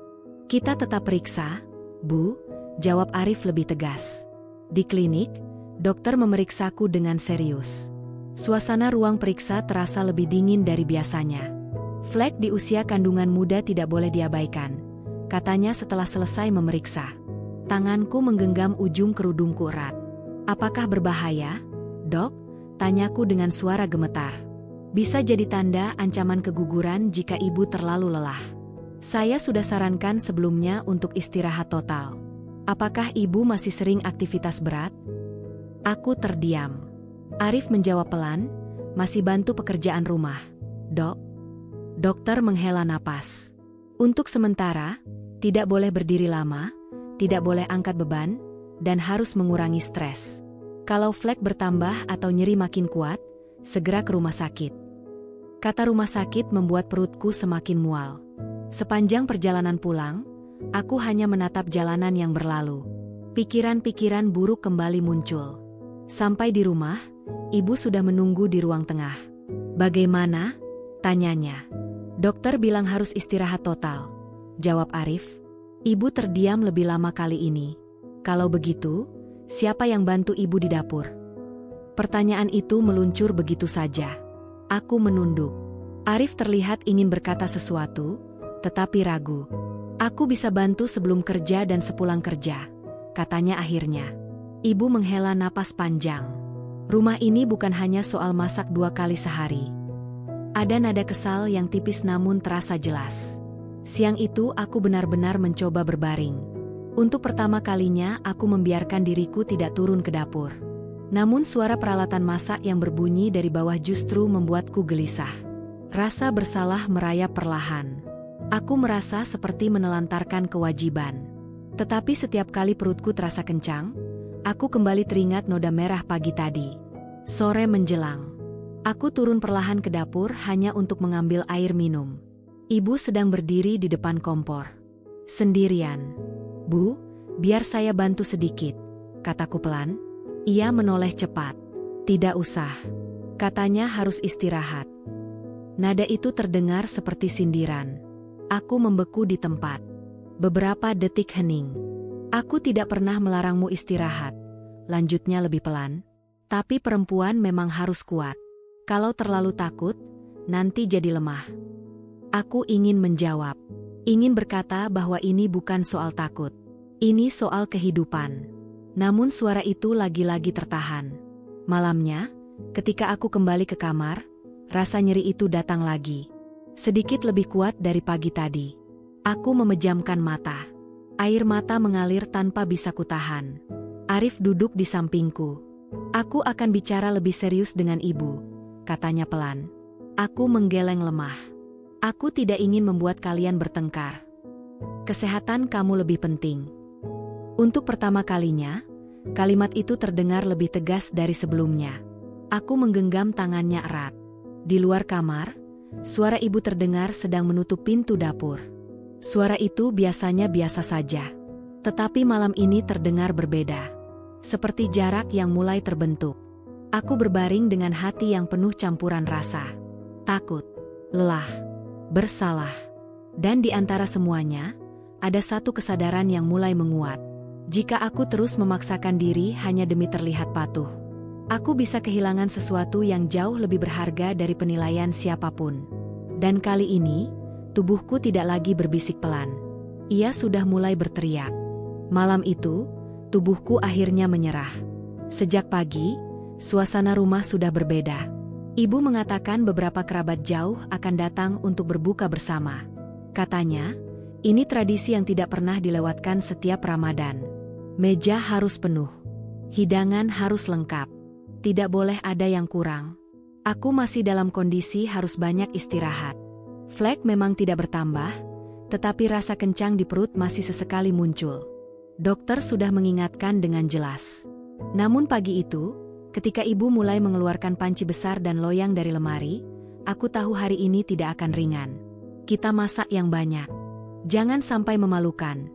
"Kita tetap periksa, Bu," jawab Arif lebih tegas. Di klinik, dokter memeriksaku dengan serius. Suasana ruang periksa terasa lebih dingin dari biasanya. "Flek di usia kandungan muda tidak boleh diabaikan," katanya setelah selesai memeriksa. Tanganku menggenggam ujung kerudungku erat. "Apakah berbahaya, Dok?" tanyaku dengan suara gemetar. "Bisa jadi tanda ancaman keguguran jika ibu terlalu lelah. Saya sudah sarankan sebelumnya untuk istirahat total. Apakah ibu masih sering aktivitas berat?" Aku terdiam. Arif menjawab pelan, "Masih bantu pekerjaan rumah, Dok." Dokter menghela napas. "Untuk sementara, tidak boleh berdiri lama, tidak boleh angkat beban, dan harus mengurangi stres. Kalau flek bertambah atau nyeri makin kuat, segera ke rumah sakit." Kata rumah sakit membuat perutku semakin mual. Sepanjang perjalanan pulang, aku hanya menatap jalanan yang berlalu. Pikiran-pikiran buruk kembali muncul. Sampai di rumah, ibu sudah menunggu di ruang tengah. Bagaimana? Tanyanya. Dokter bilang harus istirahat total, jawab Arif. Ibu terdiam lebih lama kali ini. Kalau begitu, siapa yang bantu ibu di dapur? Pertanyaan itu meluncur begitu saja. Aku menunduk. Arif terlihat ingin berkata sesuatu, tetapi ragu. Aku bisa bantu sebelum kerja dan sepulang kerja, katanya akhirnya. Ibu menghela napas panjang. Rumah ini bukan hanya soal masak 2 kali sehari. Ada nada kesal yang tipis namun terasa jelas. Siang itu aku benar-benar mencoba berbaring. Untuk pertama kalinya aku membiarkan diriku tidak turun ke dapur. Namun suara peralatan masak yang berbunyi dari bawah justru membuatku gelisah. Rasa bersalah merayap perlahan. Aku merasa seperti menelantarkan kewajiban. Tetapi setiap kali perutku terasa kencang, aku kembali teringat noda merah pagi tadi. Sore menjelang. Aku turun perlahan ke dapur hanya untuk mengambil air minum. Ibu sedang berdiri di depan kompor. Sendirian. Bu, biar saya bantu sedikit, kataku pelan. Ia menoleh cepat. Tidak usah. Katanya harus istirahat. Nada itu terdengar seperti sindiran. Aku membeku di tempat. Beberapa detik hening. Aku tidak pernah melarangmu istirahat, lanjutnya lebih pelan. Tapi perempuan memang harus kuat. Kalau terlalu takut, nanti jadi lemah. Aku ingin menjawab. Ingin berkata bahwa ini bukan soal takut. Ini soal kehidupan. Namun suara itu lagi-lagi tertahan. Malamnya, ketika aku kembali ke kamar, rasa nyeri itu datang lagi. Sedikit lebih kuat dari pagi tadi. Aku memejamkan mata. Air mata mengalir tanpa bisa kutahan. Arif duduk di sampingku. Aku akan bicara lebih serius dengan ibu, katanya pelan. Aku menggeleng lemah. Aku tidak ingin membuat kalian bertengkar. Kesehatan kamu lebih penting. Untuk pertama kalinya, kalimat itu terdengar lebih tegas dari sebelumnya. Aku menggenggam tangannya erat. Di luar kamar, suara ibu terdengar sedang menutup pintu dapur. Suara itu biasanya biasa saja. Tetapi malam ini terdengar berbeda. Seperti jarak yang mulai terbentuk. Aku berbaring dengan hati yang penuh campuran rasa. Takut, lelah, bersalah. Dan di antara semuanya, ada satu kesadaran yang mulai menguat. Jika aku terus memaksakan diri hanya demi terlihat patuh, aku bisa kehilangan sesuatu yang jauh lebih berharga dari penilaian siapapun. Dan kali ini, tubuhku tidak lagi berbisik pelan. Ia sudah mulai berteriak. Malam itu, tubuhku akhirnya menyerah. Sejak pagi, suasana rumah sudah berbeda. Ibu mengatakan beberapa kerabat jauh akan datang untuk berbuka bersama. Katanya, ini tradisi yang tidak pernah dilewatkan setiap Ramadan. Meja harus penuh. Hidangan harus lengkap. Tidak boleh ada yang kurang. Aku masih dalam kondisi harus banyak istirahat. Flek memang tidak bertambah, tetapi rasa kencang di perut masih sesekali muncul. Dokter sudah mengingatkan dengan jelas. Namun pagi itu, ketika ibu mulai mengeluarkan panci besar dan loyang dari lemari, aku tahu hari ini tidak akan ringan. Kita masak yang banyak. Jangan sampai memalukan,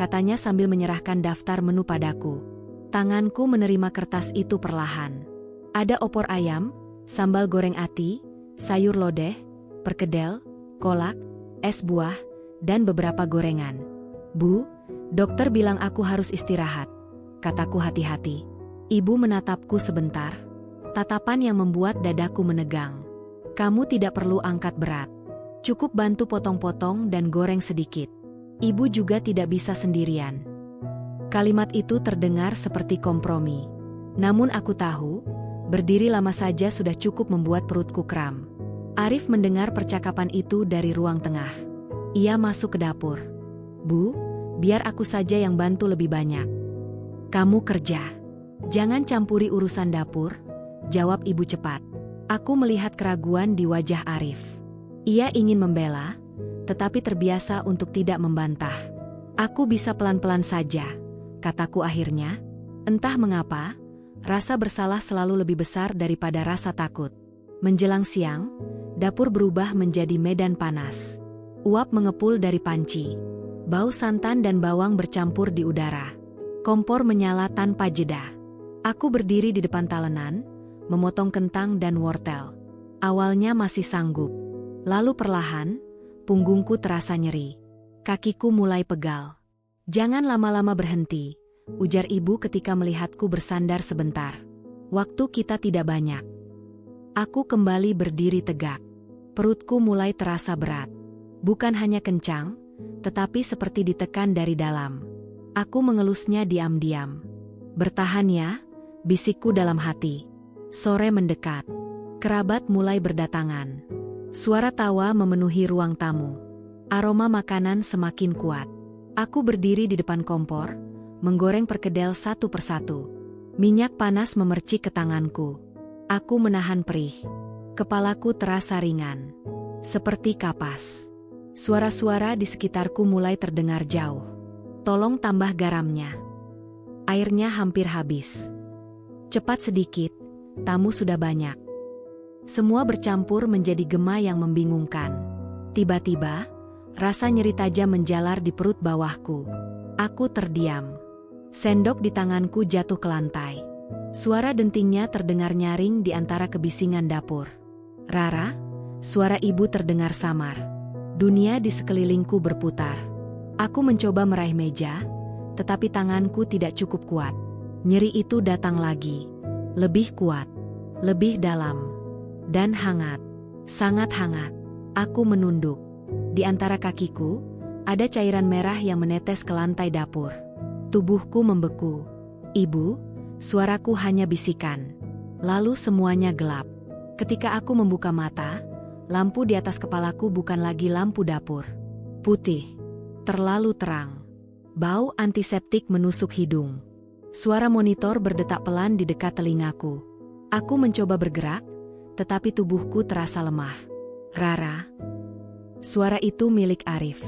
katanya sambil menyerahkan daftar menu padaku. Tanganku menerima kertas itu perlahan. Ada opor ayam, sambal goreng ati, sayur lodeh, perkedel, kolak, es buah, dan beberapa gorengan. Bu, dokter bilang aku harus istirahat, kataku hati-hati. Ibu menatapku sebentar. Tatapan yang membuat dadaku menegang. Kamu tidak perlu angkat berat. Cukup bantu potong-potong dan goreng sedikit. Ibu juga tidak bisa sendirian. Kalimat itu terdengar seperti kompromi. Namun aku tahu, berdiri lama saja sudah cukup membuat perutku kram. Arif mendengar percakapan itu dari ruang tengah. Ia masuk ke dapur. Bu, biar aku saja yang bantu lebih banyak. Kamu kerja. Jangan campuri urusan dapur, jawab ibu cepat. Aku melihat keraguan di wajah Arif. Ia ingin membela, tetapi terbiasa untuk tidak membantah. Aku bisa pelan-pelan saja, kataku akhirnya. Entah mengapa, rasa bersalah selalu lebih besar daripada rasa takut. Menjelang siang, dapur berubah menjadi medan panas. Uap mengepul dari panci. Bau santan dan bawang bercampur di udara. Kompor menyala tanpa jeda. Aku berdiri di depan talenan, memotong kentang dan wortel. Awalnya masih sanggup. Lalu perlahan, punggungku terasa nyeri. Kakiku mulai pegal. "Jangan lama-lama berhenti," ujar ibu ketika melihatku bersandar sebentar. "Waktu kita tidak banyak." Aku kembali berdiri tegak. Perutku mulai terasa berat. Bukan hanya kencang, tetapi seperti ditekan dari dalam. Aku mengelusnya diam-diam. "Bertahan ya," bisikku dalam hati. Sore mendekat. Kerabat mulai berdatangan. Suara tawa memenuhi ruang tamu. Aroma makanan semakin kuat. Aku berdiri di depan kompor, menggoreng perkedel satu persatu. Minyak panas memercik ke tanganku. Aku menahan perih. Kepalaku terasa ringan, seperti kapas. Suara-suara di sekitarku mulai terdengar jauh. "Tolong tambah garamnya. Airnya hampir habis. Cepat sedikit, tamu sudah banyak." Semua bercampur menjadi gema yang membingungkan. Tiba-tiba, rasa nyeri tajam menjalar di perut bawahku. Aku terdiam. Sendok di tanganku jatuh ke lantai. Suara dentingnya terdengar nyaring di antara kebisingan dapur. "Rara," suara ibu terdengar samar. Dunia di sekelilingku berputar. Aku mencoba meraih meja, tetapi tanganku tidak cukup kuat. Nyeri itu datang lagi. Lebih kuat, lebih dalam, dan hangat. Sangat hangat. Aku menunduk. Di antara kakiku, ada cairan merah yang menetes ke lantai dapur. Tubuhku membeku. "Ibu," suaraku hanya bisikan. Lalu semuanya gelap. Ketika aku membuka mata, lampu di atas kepalaku bukan lagi lampu dapur. Putih. Terlalu terang. Bau antiseptik menusuk hidung. Suara monitor berdetak pelan di dekat telingaku. Aku mencoba bergerak, tetapi tubuhku terasa lemah. "Rara." Suara itu milik Arif.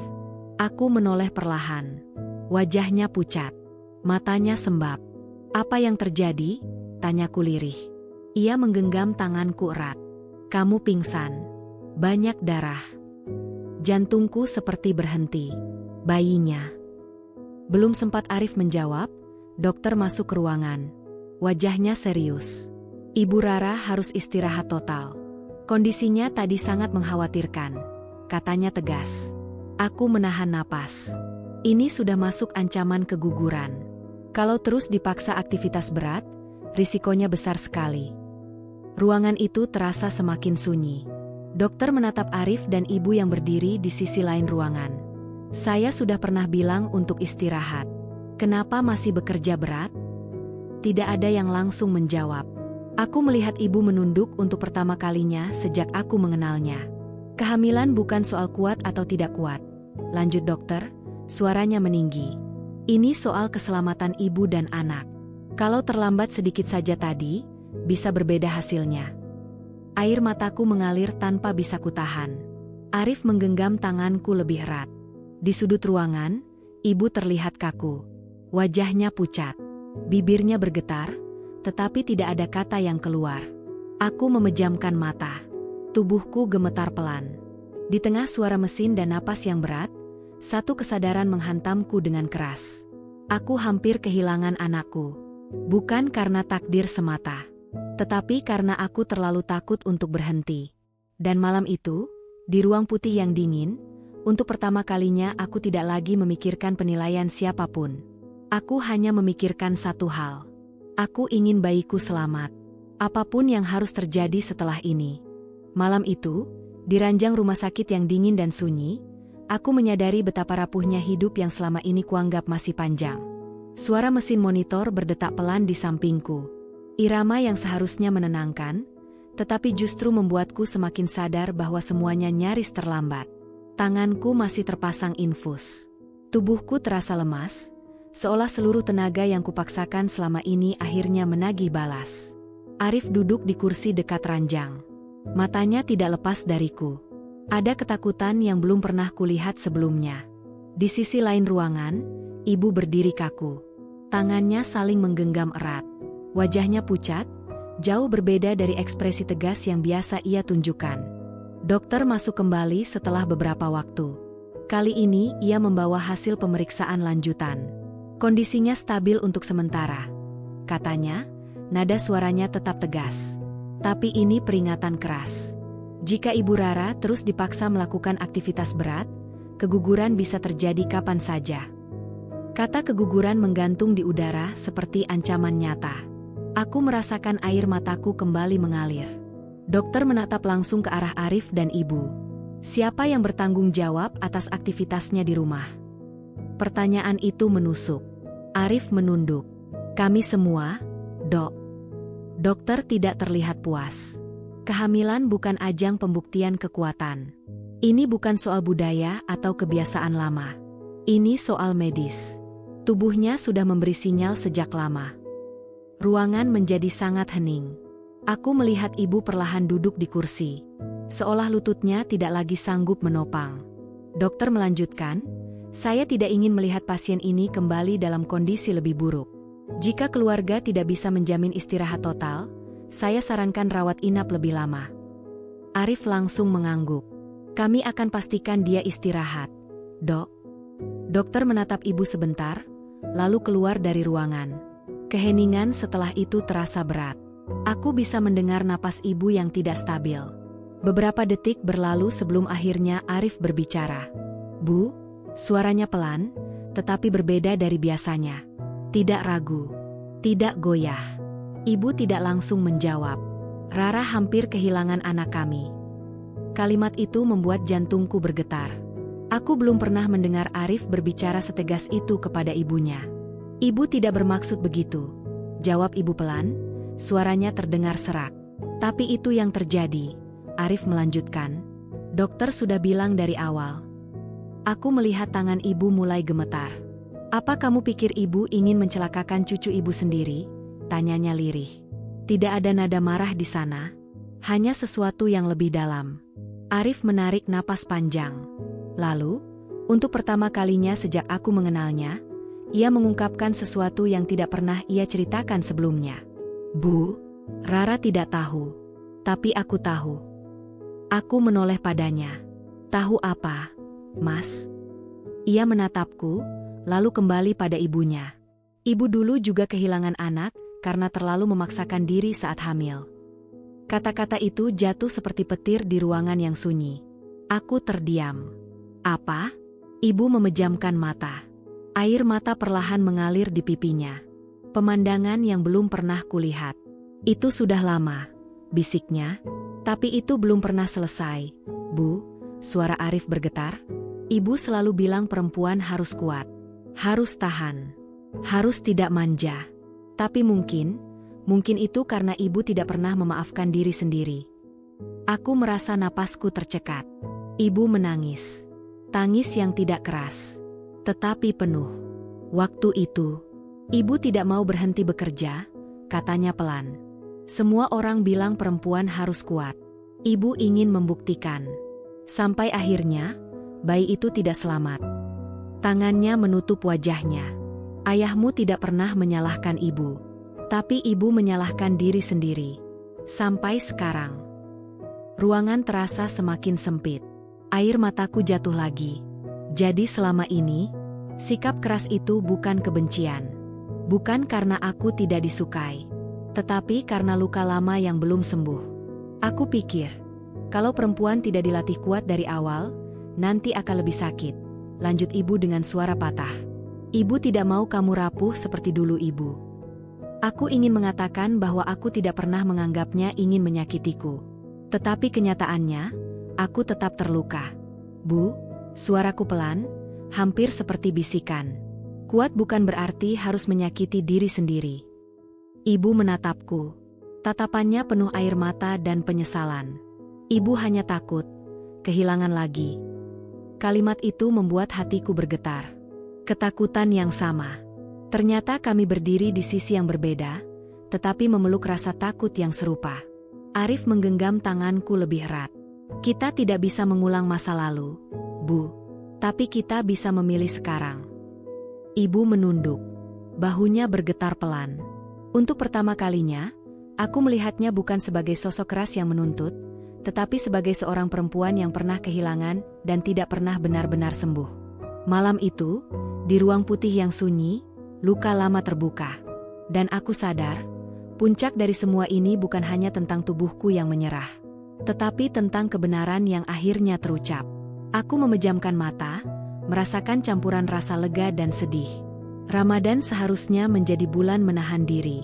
Aku menoleh perlahan. Wajahnya pucat. Matanya sembab. "Apa yang terjadi?" tanyaku lirih. Ia menggenggam tanganku erat. "Kamu pingsan. Banyak darah." Jantungku seperti berhenti. "Bayinya." Belum sempat Arif menjawab, dokter masuk ke ruangan. Wajahnya serius. "Ibu Rara harus istirahat total. Kondisinya tadi sangat mengkhawatirkan," katanya tegas. Aku menahan napas. Ini sudah masuk ancaman keguguran. Kalau terus dipaksa aktivitas berat, risikonya besar sekali. Ruangan itu terasa semakin sunyi. Dokter menatap Arif dan ibu yang berdiri di sisi lain ruangan. "Saya sudah pernah bilang untuk istirahat. Kenapa masih bekerja berat?" Tidak ada yang langsung menjawab. Aku melihat ibu menunduk untuk pertama kalinya sejak aku mengenalnya. "Kehamilan bukan soal kuat atau tidak kuat," lanjut dokter, suaranya meninggi. "Ini soal keselamatan ibu dan anak. Kalau terlambat sedikit saja tadi, bisa berbeda hasilnya." Air mataku mengalir tanpa bisa kutahan. Arif menggenggam tanganku lebih erat. Di sudut ruangan, ibu terlihat kaku. Wajahnya pucat. Bibirnya bergetar, tetapi tidak ada kata yang keluar. Aku memejamkan mata. Tubuhku gemetar pelan. Di tengah suara mesin dan napas yang berat, satu kesadaran menghantamku dengan keras. Aku hampir kehilangan anakku. Bukan karena takdir semata, tetapi karena aku terlalu takut untuk berhenti. Dan malam itu, di ruang putih yang dingin, untuk pertama kalinya aku tidak lagi memikirkan penilaian siapapun. Aku hanya memikirkan satu hal. Aku ingin bayiku selamat. Apapun yang harus terjadi setelah ini. Malam itu, di ranjang rumah sakit yang dingin dan sunyi, aku menyadari betapa rapuhnya hidup yang selama ini kuanggap masih panjang. Suara mesin monitor berdetak pelan di sampingku. Irama yang seharusnya menenangkan, tetapi justru membuatku semakin sadar bahwa semuanya nyaris terlambat. Tanganku masih terpasang infus. Tubuhku terasa lemas, seolah seluruh tenaga yang kupaksakan selama ini akhirnya menagih balas. Arif duduk di kursi dekat ranjang. Matanya tidak lepas dariku. Ada ketakutan yang belum pernah kulihat sebelumnya. Di sisi lain ruangan, ibu berdiri kaku. Tangannya saling menggenggam erat. Wajahnya pucat, jauh berbeda dari ekspresi tegas yang biasa ia tunjukkan. Dokter masuk kembali setelah beberapa waktu. Kali ini ia membawa hasil pemeriksaan lanjutan. Kondisinya stabil untuk sementara. Katanya, nada suaranya tetap tegas. Tapi ini peringatan keras. Jika Ibu Rara terus dipaksa melakukan aktivitas berat, keguguran bisa terjadi kapan saja. Kata keguguran menggantung di udara seperti ancaman nyata. Aku merasakan air mataku kembali mengalir. Dokter menatap langsung ke arah Arif dan Ibu. Siapa yang bertanggung jawab atas aktivitasnya di rumah? Pertanyaan itu menusuk. Arif menunduk. Kami semua, Dok. Dokter tidak terlihat puas. Kehamilan bukan ajang pembuktian kekuatan. Ini bukan soal budaya atau kebiasaan lama. Ini soal medis. Tubuhnya sudah memberi sinyal sejak lama. Ruangan menjadi sangat hening. Aku melihat Ibu perlahan duduk di kursi. Seolah lututnya tidak lagi sanggup menopang. Dokter melanjutkan, saya tidak ingin melihat pasien ini kembali dalam kondisi lebih buruk. Jika keluarga tidak bisa menjamin istirahat total, saya sarankan rawat inap lebih lama. Arif langsung mengangguk. Kami akan pastikan dia istirahat, Dok. Dokter menatap Ibu sebentar, lalu keluar dari ruangan. Keheningan setelah itu terasa berat. Aku bisa mendengar napas Ibu yang tidak stabil. Beberapa detik berlalu sebelum akhirnya Arif berbicara. Bu, suaranya pelan, tetapi berbeda dari biasanya. Tidak ragu, tidak goyah. Ibu tidak langsung menjawab. Rara hampir kehilangan anak kami. Kalimat itu membuat jantungku bergetar. Aku belum pernah mendengar Arif berbicara setegas itu kepada ibunya. Ibu tidak bermaksud begitu, jawab Ibu pelan, suaranya terdengar serak. Tapi itu yang terjadi, Arif melanjutkan. Dokter sudah bilang dari awal. Aku melihat tangan Ibu mulai gemetar. Apa kamu pikir Ibu ingin mencelakakan cucu Ibu sendiri? Tanyanya lirih. Tidak ada nada marah di sana, hanya sesuatu yang lebih dalam. Arif menarik napas panjang. Lalu, untuk pertama kalinya sejak aku mengenalnya, ia mengungkapkan sesuatu yang tidak pernah ia ceritakan sebelumnya. Bu, Rara tidak tahu, tapi aku tahu. Aku menoleh padanya. Tahu apa, Mas? Ia menatapku, lalu kembali pada ibunya. Ibu dulu juga kehilangan anak, karena terlalu memaksakan diri saat hamil. Kata-kata itu jatuh seperti petir di ruangan yang sunyi. Aku terdiam. Apa? Ibu memejamkan mata. Air mata perlahan mengalir di pipinya. Pemandangan yang belum pernah kulihat. Itu sudah lama, bisiknya. Tapi itu belum pernah selesai. Bu, suara Arif bergetar. Ibu selalu bilang perempuan harus kuat. Harus tahan. Harus tidak manja. Tapi mungkin itu karena Ibu tidak pernah memaafkan diri sendiri. Aku merasa napasku tercekat. Ibu menangis. Tangis yang tidak keras, tetapi penuh. Waktu itu, Ibu tidak mau berhenti bekerja, katanya pelan. Semua orang bilang perempuan harus kuat. Ibu ingin membuktikan. Sampai akhirnya, bayi itu tidak selamat. Tangannya menutup wajahnya. Ayahmu tidak pernah menyalahkan Ibu. Tapi Ibu menyalahkan diri sendiri. Sampai sekarang. Ruangan terasa semakin sempit. Air mataku jatuh lagi. Jadi selama ini, sikap keras itu bukan kebencian. Bukan karena aku tidak disukai. Tetapi karena luka lama yang belum sembuh. Aku pikir, kalau perempuan tidak dilatih kuat dari awal, nanti akan lebih sakit. Lanjut Ibu dengan suara patah. Ibu tidak mau kamu rapuh seperti dulu Ibu. Aku ingin mengatakan bahwa aku tidak pernah menganggapnya ingin menyakitiku. Tetapi kenyataannya, aku tetap terluka. Bu, suaraku pelan, hampir seperti bisikan. Kuat bukan berarti harus menyakiti diri sendiri. Ibu menatapku. Tatapannya penuh air mata dan penyesalan. Ibu hanya takut, kehilangan lagi. Kalimat itu membuat hatiku bergetar. Ketakutan yang sama. Ternyata kami berdiri di sisi yang berbeda, tetapi memeluk rasa takut yang serupa. Arif menggenggam tanganku lebih erat. Kita tidak bisa mengulang masa lalu, Bu. Tapi kita bisa memilih sekarang. Ibu menunduk. Bahunya bergetar pelan. Untuk pertama kalinya, aku melihatnya bukan sebagai sosok keras yang menuntut, tetapi sebagai seorang perempuan yang pernah kehilangan dan tidak pernah benar-benar sembuh. Malam itu, di ruang putih yang sunyi, luka lama terbuka. Dan aku sadar, Puncak dari semua ini bukan hanya tentang tubuhku yang menyerah, tetapi tentang kebenaran yang akhirnya terucap. Aku memejamkan mata, merasakan campuran rasa lega dan sedih. Ramadan seharusnya menjadi bulan menahan diri,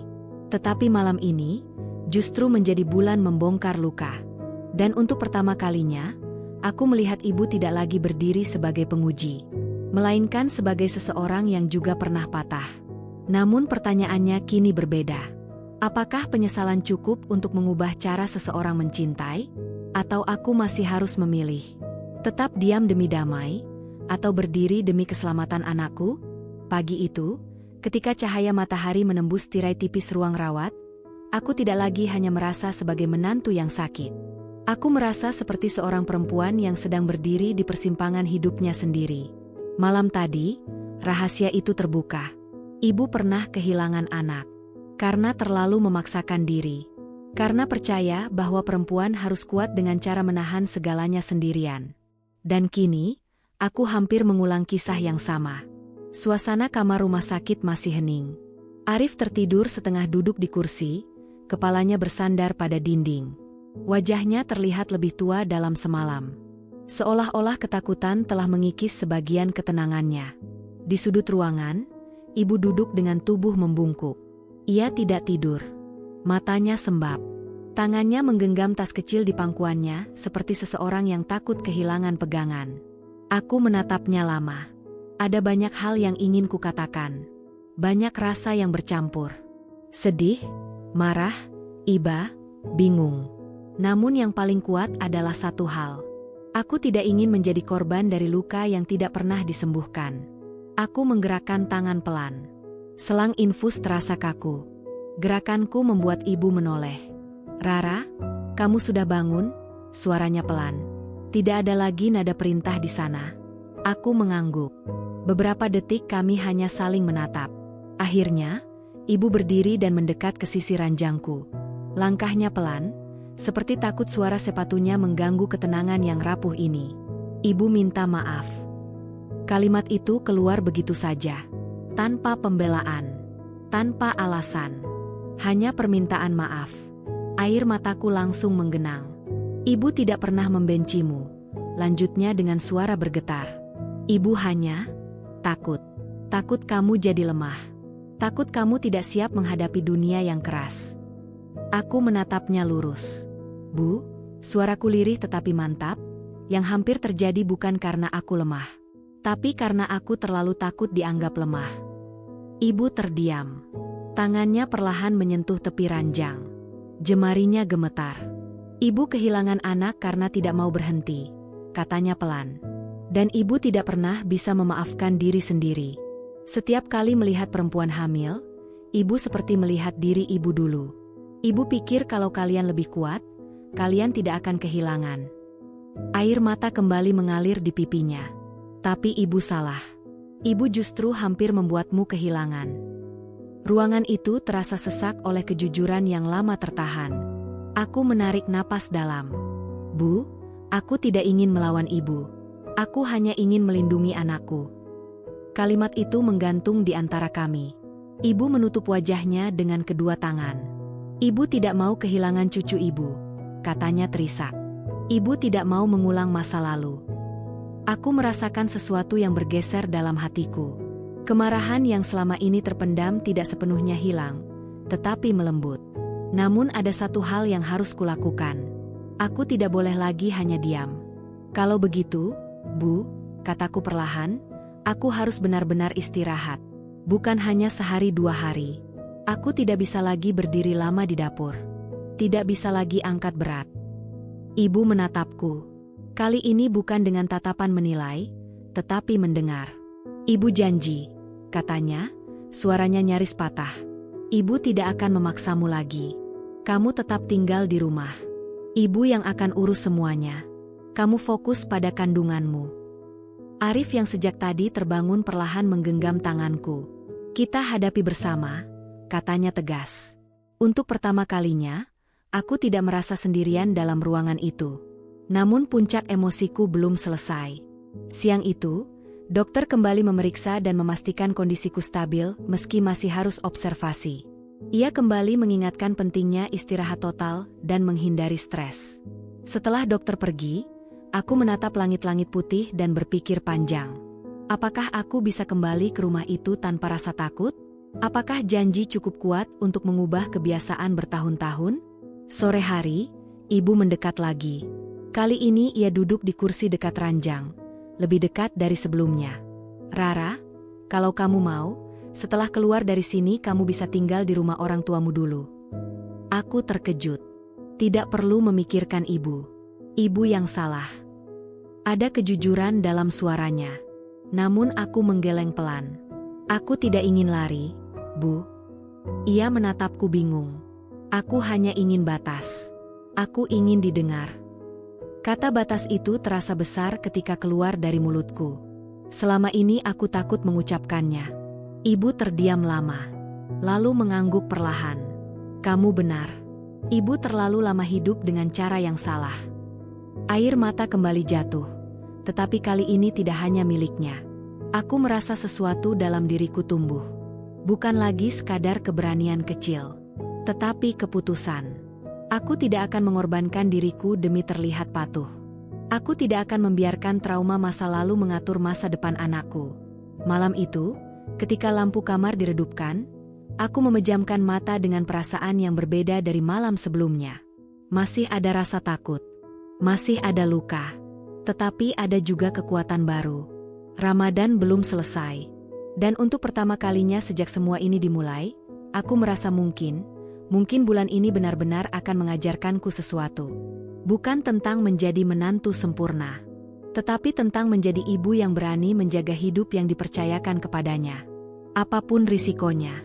tetapi malam ini justru menjadi bulan membongkar luka. Dan untuk pertama kalinya, aku melihat ibu tidak lagi berdiri sebagai penguji, melainkan sebagai seseorang yang juga pernah patah. Namun pertanyaannya kini berbeda. Apakah penyesalan cukup untuk mengubah cara seseorang mencintai? Atau aku masih harus memilih? Tetap diam demi damai? Atau berdiri demi keselamatan anakku? Pagi itu, ketika cahaya matahari menembus tirai tipis ruang rawat, aku tidak lagi hanya merasa sebagai menantu yang sakit. Aku merasa seperti seorang perempuan yang sedang berdiri di persimpangan hidupnya sendiri. Malam tadi, rahasia itu terbuka. Ibu pernah kehilangan anak. Karena terlalu memaksakan diri. Karena percaya bahwa perempuan harus kuat dengan cara menahan segalanya sendirian. Dan kini, aku hampir mengulang kisah yang sama. Suasana kamar rumah sakit masih hening. Arif tertidur setengah duduk di kursi, kepalanya bersandar pada dinding. Wajahnya terlihat lebih tua dalam semalam. Seolah-olah ketakutan telah mengikis sebagian ketenangannya. Di sudut ruangan, ibu duduk dengan tubuh membungkuk. Ia tidak tidur. Matanya sembab. Tangannya menggenggam tas kecil di pangkuannya seperti seseorang yang takut kehilangan pegangan. Aku menatapnya lama. Ada banyak hal yang ingin kukatakan. Banyak rasa yang bercampur. Sedih, marah, iba, bingung. Namun yang paling kuat adalah satu hal. Aku tidak ingin menjadi korban dari luka yang tidak pernah disembuhkan. Aku menggerakkan tangan pelan. Selang infus terasa kaku. Gerakanku membuat ibu menoleh. "Rara, kamu sudah bangun?" Suaranya pelan. Tidak ada lagi nada perintah di sana. Aku mengangguk. Beberapa detik kami hanya saling menatap. Akhirnya, ibu berdiri dan mendekat ke sisi ranjangku. Langkahnya pelan, seperti takut suara sepatunya mengganggu ketenangan yang rapuh ini. "Ibu minta maaf." Kalimat itu keluar begitu saja. Tanpa pembelaan, tanpa alasan, hanya permintaan maaf. Air mataku langsung menggenang. "Ibu tidak pernah membencimu," lanjutnya dengan suara bergetar. "Ibu hanya takut. Takut kamu jadi lemah. Takut kamu tidak siap menghadapi dunia yang keras." Aku menatapnya lurus. "Bu," suaraku lirih tetapi mantap, "yang hampir terjadi bukan karena aku lemah. Tapi karena aku terlalu takut dianggap lemah." Ibu terdiam. Tangannya perlahan menyentuh tepi ranjang. Jemarinya gemetar. "Ibu kehilangan anak karena tidak mau berhenti," katanya pelan. "Dan ibu tidak pernah bisa memaafkan diri sendiri. Setiap kali melihat perempuan hamil, ibu seperti melihat diri ibu dulu. Ibu pikir kalau kalian lebih kuat, kalian tidak akan kehilangan." Air mata kembali mengalir di pipinya. "Tapi ibu salah. Ibu justru hampir membuatmu kehilangan." Ruangan itu terasa sesak oleh kejujuran yang lama tertahan. Aku menarik napas dalam. "Bu, aku tidak ingin melawan ibu. Aku hanya ingin melindungi anakku." Kalimat itu menggantung di antara kami. Ibu menutup wajahnya dengan kedua tangan. "Ibu tidak mau kehilangan cucu ibu," katanya terisak. "Ibu tidak mau mengulang masa lalu." Aku merasakan sesuatu yang bergeser dalam hatiku. Kemarahan yang selama ini terpendam tidak sepenuhnya hilang, tetapi melembut. Namun ada satu hal yang harus kulakukan. Aku tidak boleh lagi hanya diam. "Kalau begitu, Bu," kataku perlahan, "aku harus benar-benar istirahat. Bukan hanya sehari 2 hari. Aku tidak bisa lagi berdiri lama di dapur. Tidak bisa lagi angkat berat." Ibu menatapku. Kali ini bukan dengan tatapan menilai, tetapi mendengar. "Ibu janji," katanya, suaranya nyaris patah. "Ibu tidak akan memaksamu lagi. Kamu tetap tinggal di rumah. Ibu yang akan urus semuanya. Kamu fokus pada kandunganmu." Arif yang sejak tadi terbangun perlahan menggenggam tanganku. "Kita hadapi bersama," katanya tegas. Untuk pertama kalinya, aku tidak merasa sendirian dalam ruangan itu. Namun puncak emosiku belum selesai. Siang itu, dokter kembali memeriksa dan memastikan kondisiku stabil meski masih harus observasi. Ia kembali mengingatkan pentingnya istirahat total dan menghindari stres. Setelah dokter pergi, aku menatap langit-langit putih dan berpikir panjang. Apakah aku bisa kembali ke rumah itu tanpa rasa takut? Apakah janji cukup kuat untuk mengubah kebiasaan bertahun-tahun? Sore hari, ibu mendekat lagi. Kali ini ia duduk di kursi dekat ranjang, lebih dekat dari sebelumnya. Rara, kalau kamu mau, setelah keluar dari sini kamu bisa tinggal di rumah orang tuamu dulu. Aku terkejut. Tidak perlu memikirkan ibu. Ibu yang salah. Ada kejujuran dalam suaranya. Namun aku menggeleng pelan. Aku tidak ingin lari, Bu. Ia menatapku bingung. Aku hanya ingin batas. Aku ingin didengar. Kata batas itu terasa besar ketika keluar dari mulutku. Selama ini aku takut mengucapkannya. Ibu terdiam lama. Lalu mengangguk perlahan. Kamu benar. Ibu terlalu lama hidup dengan cara yang salah. Air mata kembali jatuh. Tetapi kali ini tidak hanya miliknya. Aku merasa sesuatu dalam diriku tumbuh. Bukan lagi sekadar keberanian kecil. Tetapi keputusan. Aku tidak akan mengorbankan diriku demi terlihat patuh. Aku tidak akan membiarkan trauma masa lalu mengatur masa depan anakku. Malam itu, ketika lampu kamar diredupkan, aku memejamkan mata dengan perasaan yang berbeda dari malam sebelumnya. Masih ada rasa takut. Masih ada luka. Tetapi ada juga kekuatan baru. Ramadan belum selesai. Dan untuk pertama kalinya sejak semua ini dimulai, aku merasa mungkin bulan ini benar-benar akan mengajarkanku sesuatu. Bukan tentang menjadi menantu sempurna, tetapi tentang menjadi ibu yang berani menjaga hidup yang dipercayakan kepadanya. Apapun risikonya.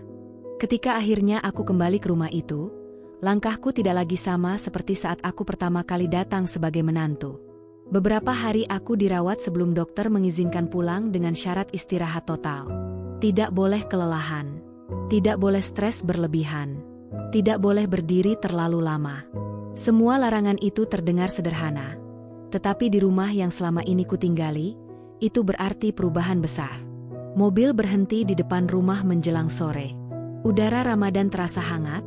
Ketika akhirnya aku kembali ke rumah itu, langkahku tidak lagi sama seperti saat aku pertama kali datang sebagai menantu. Beberapa hari aku dirawat sebelum dokter mengizinkan pulang dengan syarat istirahat total. Tidak boleh kelelahan. Tidak boleh stres berlebihan. Tidak boleh berdiri terlalu lama. Semua larangan itu terdengar sederhana. Tetapi di rumah yang selama ini kutinggali, itu berarti perubahan besar. Mobil berhenti di depan rumah menjelang sore. Udara Ramadan terasa hangat,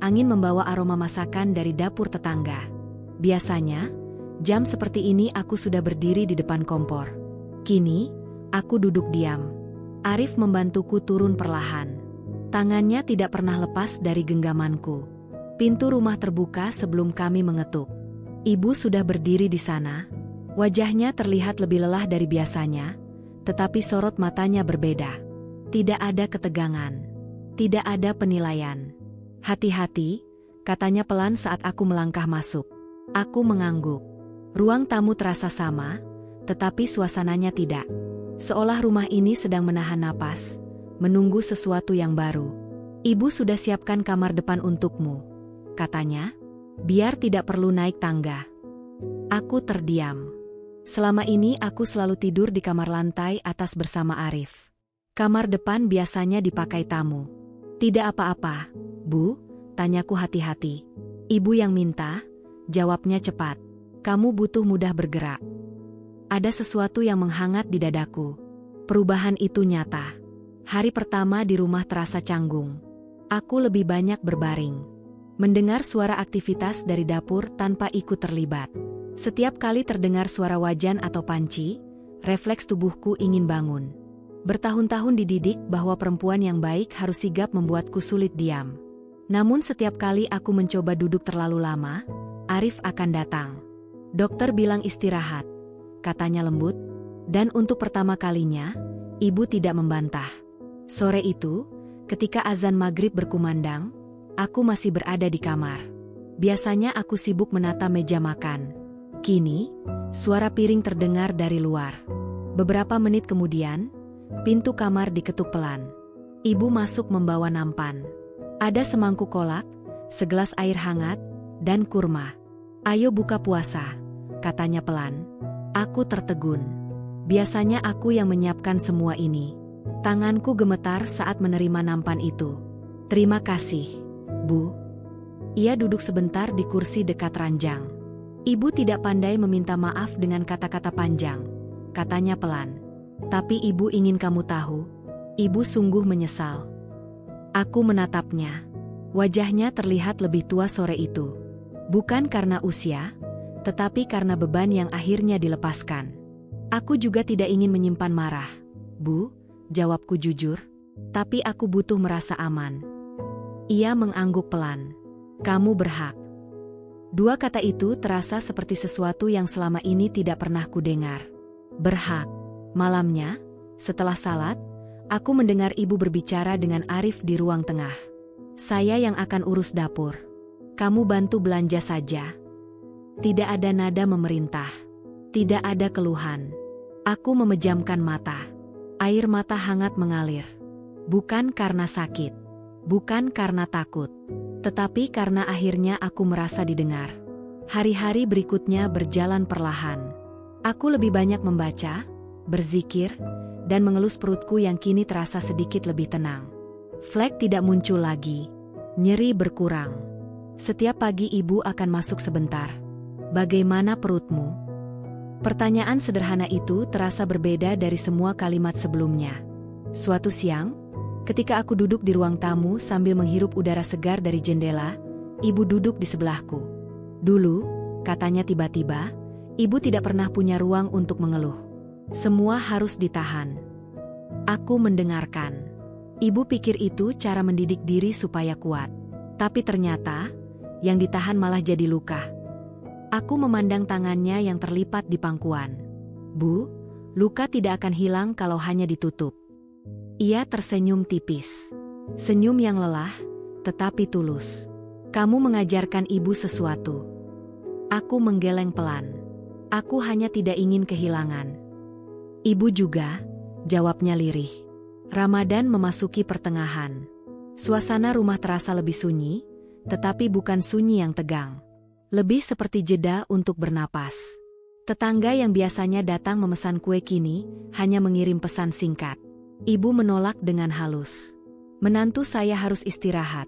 angin membawa aroma masakan dari dapur tetangga. Biasanya, jam seperti ini aku sudah berdiri di depan kompor. Kini, aku duduk diam. Arif membantuku turun perlahan. Tangannya tidak pernah lepas dari genggamanku. Pintu rumah terbuka sebelum kami mengetuk. Ibu sudah berdiri di sana. Wajahnya terlihat lebih lelah dari biasanya, tetapi sorot matanya berbeda. Tidak ada ketegangan. Tidak ada penilaian. Hati-hati, katanya pelan saat aku melangkah masuk. Aku mengangguk. Ruang tamu terasa sama, tetapi suasananya tidak. Seolah rumah ini sedang menahan napas, menunggu sesuatu yang baru. Ibu sudah siapkan kamar depan untukmu, katanya, biar tidak perlu naik tangga. Aku terdiam. Selama ini aku selalu tidur di kamar lantai atas bersama Arif. Kamar depan biasanya dipakai tamu. Tidak apa-apa, Bu, tanyaku hati-hati. Ibu yang minta, jawabnya cepat. Kamu butuh mudah bergerak. Ada sesuatu yang menghangat di dadaku. Perubahan itu nyata. Hari pertama di rumah terasa canggung. Aku lebih banyak berbaring. Mendengar suara aktivitas dari dapur tanpa ikut terlibat. Setiap kali terdengar suara wajan atau panci, refleks tubuhku ingin bangun. Bertahun-tahun dididik bahwa perempuan yang baik harus sigap membuatku sulit diam. Namun setiap kali aku mencoba duduk terlalu lama, Arif akan datang. Dokter bilang istirahat, katanya lembut, dan untuk pertama kalinya, ibu tidak membantah. Sore itu, ketika azan maghrib berkumandang, aku masih berada di kamar. Biasanya aku sibuk menata meja makan. Kini, suara piring terdengar dari luar. Beberapa menit kemudian, pintu kamar diketuk pelan. Ibu masuk membawa nampan. Ada semangkuk kolak, segelas air hangat, dan kurma. Ayo buka puasa, katanya pelan. Aku tertegun. Biasanya aku yang menyiapkan semua ini. Tanganku gemetar saat menerima nampan itu. Terima kasih, Bu. Ia duduk sebentar di kursi dekat ranjang. Ibu tidak pandai meminta maaf dengan kata-kata panjang, katanya pelan. Tapi ibu ingin kamu tahu, ibu sungguh menyesal. Aku menatapnya. Wajahnya terlihat lebih tua sore itu. Bukan karena usia, tetapi karena beban yang akhirnya dilepaskan. Aku juga tidak ingin menyimpan marah. Bu, jawabku jujur. Tapi aku butuh merasa aman. Ia mengangguk pelan. Kamu berhak. Dua kata itu terasa seperti sesuatu yang selama ini tidak pernah kudengar. Berhak. Malamnya, setelah salat, aku mendengar ibu berbicara dengan Arif di ruang tengah. Saya yang akan urus dapur. Kamu bantu belanja saja. Tidak ada nada memerintah. Tidak ada keluhan. Aku memejamkan mata. Air mata hangat mengalir. Bukan karena sakit. Bukan karena takut. Tetapi karena akhirnya aku merasa didengar. Hari-hari berikutnya berjalan perlahan. Aku lebih banyak membaca, berzikir, dan mengelus perutku yang kini terasa sedikit lebih tenang. Flek tidak muncul lagi. Nyeri berkurang. Setiap pagi ibu akan masuk sebentar. Bagaimana perutmu? Pertanyaan sederhana itu terasa berbeda dari semua kalimat sebelumnya. Suatu siang, ketika aku duduk di ruang tamu sambil menghirup udara segar dari jendela, ibu duduk di sebelahku. Dulu, katanya tiba-tiba, ibu tidak pernah punya ruang untuk mengeluh. Semua harus ditahan. Aku mendengarkan. Ibu pikir itu cara mendidik diri supaya kuat. Tapi ternyata, yang ditahan malah jadi luka. Aku memandang tangannya yang terlipat di pangkuan. Bu, luka tidak akan hilang kalau hanya ditutup. Ia tersenyum tipis. Senyum yang lelah, tetapi tulus. Kamu mengajarkan ibu sesuatu. Aku menggeleng pelan. Aku hanya tidak ingin kehilangan. Ibu juga, jawabnya lirih. Ramadan memasuki pertengahan. Suasana rumah terasa lebih sunyi, tetapi bukan sunyi yang tegang. Lebih seperti jeda untuk bernapas. Tetangga yang biasanya datang memesan kue kini hanya mengirim pesan singkat. Ibu menolak dengan halus. Menantu saya harus istirahat,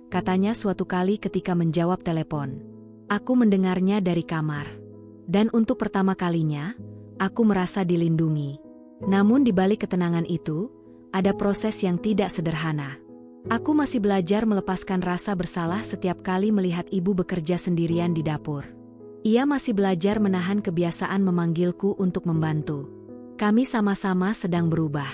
katanya suatu kali ketika menjawab telepon. Aku mendengarnya dari kamar. Dan untuk pertama kalinya, aku merasa dilindungi. Namun di balik ketenangan itu, ada proses yang tidak sederhana. Aku masih belajar melepaskan rasa bersalah setiap kali melihat ibu bekerja sendirian di dapur. Ia masih belajar menahan kebiasaan memanggilku untuk membantu. Kami sama-sama sedang berubah.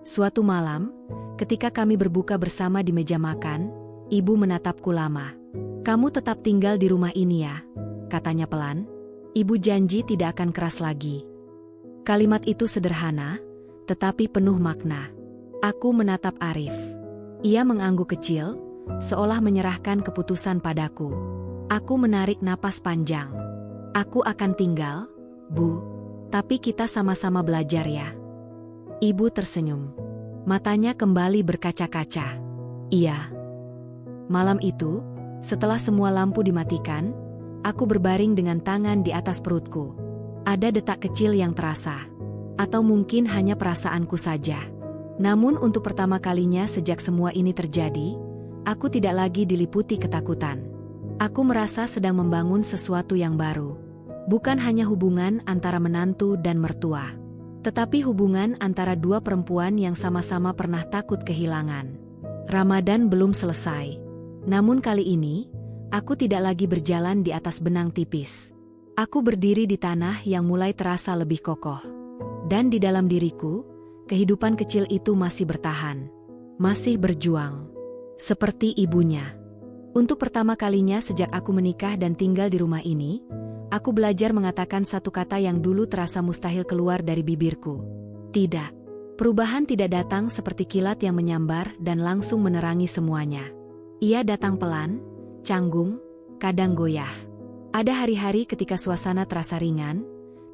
Suatu malam, ketika kami berbuka bersama di meja makan, ibu menatapku lama. Kamu tetap tinggal di rumah ini ya, katanya pelan. Ibu janji tidak akan keras lagi. Kalimat itu sederhana, tetapi penuh makna. Aku menatap Arif. Ia mengangguk kecil, seolah menyerahkan keputusan padaku. Aku menarik napas panjang. Aku akan tinggal, Bu. Tapi kita sama-sama belajar ya. Ibu tersenyum. Matanya kembali berkaca-kaca. Iya. Malam itu, setelah semua lampu dimatikan, aku berbaring dengan tangan di atas perutku. Ada detak kecil yang terasa. Atau mungkin hanya perasaanku saja. Namun untuk pertama kalinya sejak semua ini terjadi, aku tidak lagi diliputi ketakutan. Aku merasa sedang membangun sesuatu yang baru. Bukan hanya hubungan antara menantu dan mertua, tetapi hubungan antara dua perempuan yang sama-sama pernah takut kehilangan. Ramadan belum selesai. Namun kali ini, aku tidak lagi berjalan di atas benang tipis. Aku berdiri di tanah yang mulai terasa lebih kokoh. Dan di dalam diriku, kehidupan kecil itu masih bertahan. Masih berjuang. Seperti ibunya. Untuk pertama kalinya sejak aku menikah dan tinggal di rumah ini, aku belajar mengatakan satu kata yang dulu terasa mustahil keluar dari bibirku. Tidak. Perubahan tidak datang seperti kilat yang menyambar dan langsung menerangi semuanya. Ia datang pelan, canggung, kadang goyah. Ada hari-hari ketika suasana terasa ringan,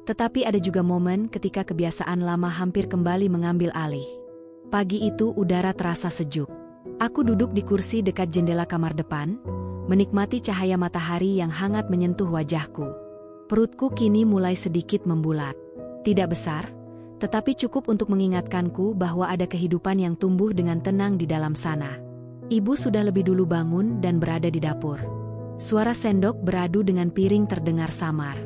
tetapi ada juga momen ketika kebiasaan lama hampir kembali mengambil alih. Pagi itu udara terasa sejuk. Aku duduk di kursi dekat jendela kamar depan, menikmati cahaya matahari yang hangat menyentuh wajahku. Perutku kini mulai sedikit membulat. Tidak besar, tetapi cukup untuk mengingatkanku bahwa ada kehidupan yang tumbuh dengan tenang di dalam sana. Ibu sudah lebih dulu bangun dan berada di dapur. Suara sendok beradu dengan piring terdengar samar.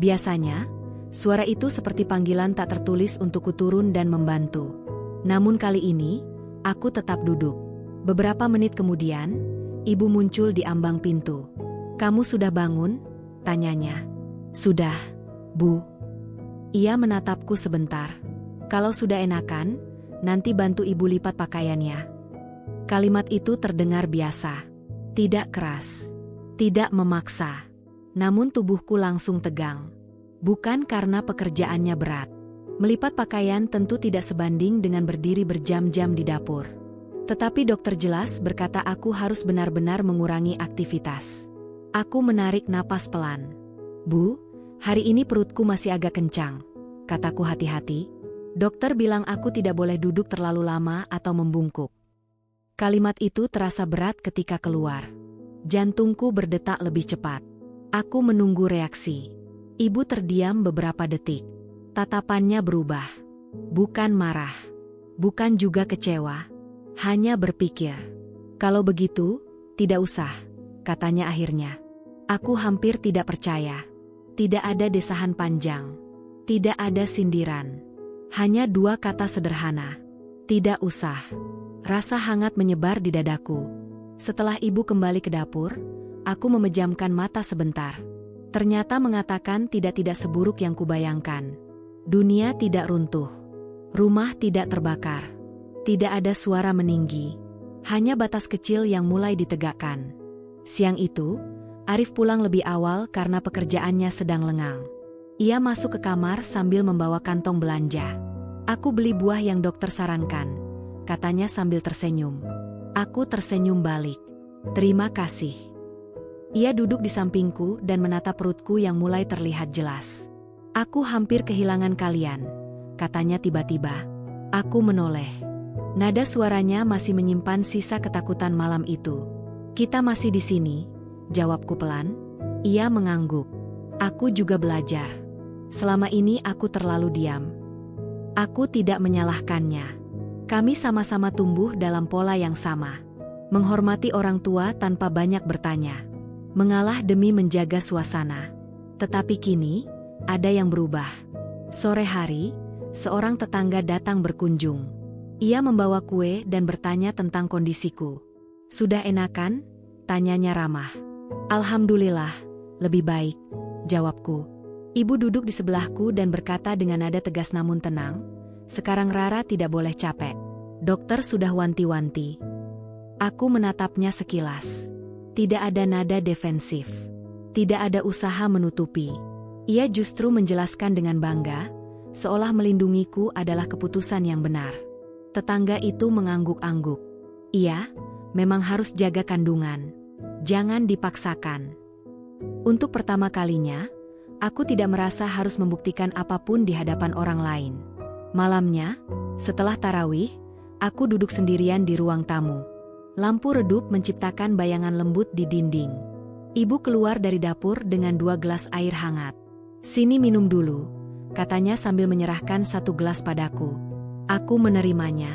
Biasanya, suara itu seperti panggilan tak tertulis untuk kuturun dan membantu. Namun kali ini, aku tetap duduk. Beberapa menit kemudian, Ibu muncul di ambang pintu. "Kamu sudah bangun?" tanyanya. "Sudah, Bu." Ia menatapku sebentar. "Kalau sudah enakan, nanti bantu ibu lipat pakaiannya." Kalimat itu terdengar biasa. Tidak keras. Tidak memaksa. Namun tubuhku langsung tegang. Bukan karena pekerjaannya berat. Melipat pakaian tentu tidak sebanding dengan berdiri berjam-jam di dapur. Tetapi dokter jelas berkata aku harus benar-benar mengurangi aktivitas. Aku menarik napas pelan. "Bu, hari ini perutku masih agak kencang," kataku hati-hati. "Dokter bilang aku tidak boleh duduk terlalu lama atau membungkuk." Kalimat itu terasa berat ketika keluar. Jantungku berdetak lebih cepat. Aku menunggu reaksi. Ibu terdiam beberapa detik. Tatapannya berubah. Bukan marah. Bukan juga kecewa. Hanya berpikir. "Kalau begitu, tidak usah," katanya akhirnya. Aku hampir tidak percaya. Tidak ada desahan panjang. Tidak ada sindiran. Hanya dua kata sederhana. "Tidak usah." Rasa hangat menyebar di dadaku. Setelah ibu kembali ke dapur, aku memejamkan mata sebentar. Ternyata mengatakan tidak seburuk yang kubayangkan. Dunia tidak runtuh. Rumah tidak terbakar. Tidak ada suara meninggi. Hanya batas kecil yang mulai ditegakkan. Siang itu, Arif pulang lebih awal karena pekerjaannya sedang lengang. Ia masuk ke kamar sambil membawa kantong belanja. "Aku beli buah yang dokter sarankan," katanya sambil tersenyum. Aku tersenyum balik. "Terima kasih." Ia duduk di sampingku dan menatap perutku yang mulai terlihat jelas. "Aku hampir kehilangan kalian," katanya tiba-tiba. Aku menoleh. Nada suaranya masih menyimpan sisa ketakutan malam itu. "Kita masih di sini," jawabku pelan. Ia mengangguk. "Aku juga belajar. Selama ini aku terlalu diam." Aku tidak menyalahkannya. Kami sama-sama tumbuh dalam pola yang sama. Menghormati orang tua tanpa banyak bertanya. Mengalah demi menjaga suasana. Tetapi kini, ada yang berubah. Sore hari, seorang tetangga datang berkunjung. Ia membawa kue dan bertanya tentang kondisiku. "Sudah enakan?" tanyanya ramah. "Alhamdulillah, lebih baik," jawabku. Ibu duduk di sebelahku dan berkata dengan nada tegas namun tenang, "Sekarang Rara tidak boleh capek. Dokter sudah wanti-wanti." Aku menatapnya sekilas. Tidak ada nada defensif. Tidak ada usaha menutupi. Ia justru menjelaskan dengan bangga, seolah melindungiku adalah keputusan yang benar. Tetangga itu mengangguk-angguk. "Iya, memang harus jaga kandungan. Jangan dipaksakan." Untuk pertama kalinya, aku tidak merasa harus membuktikan apapun di hadapan orang lain. Malamnya, setelah tarawih, aku duduk sendirian di ruang tamu. Lampu redup menciptakan bayangan lembut di dinding. Ibu keluar dari dapur dengan 2 gelas air hangat. "Sini minum dulu," katanya sambil menyerahkan 1 gelas padaku. Aku menerimanya.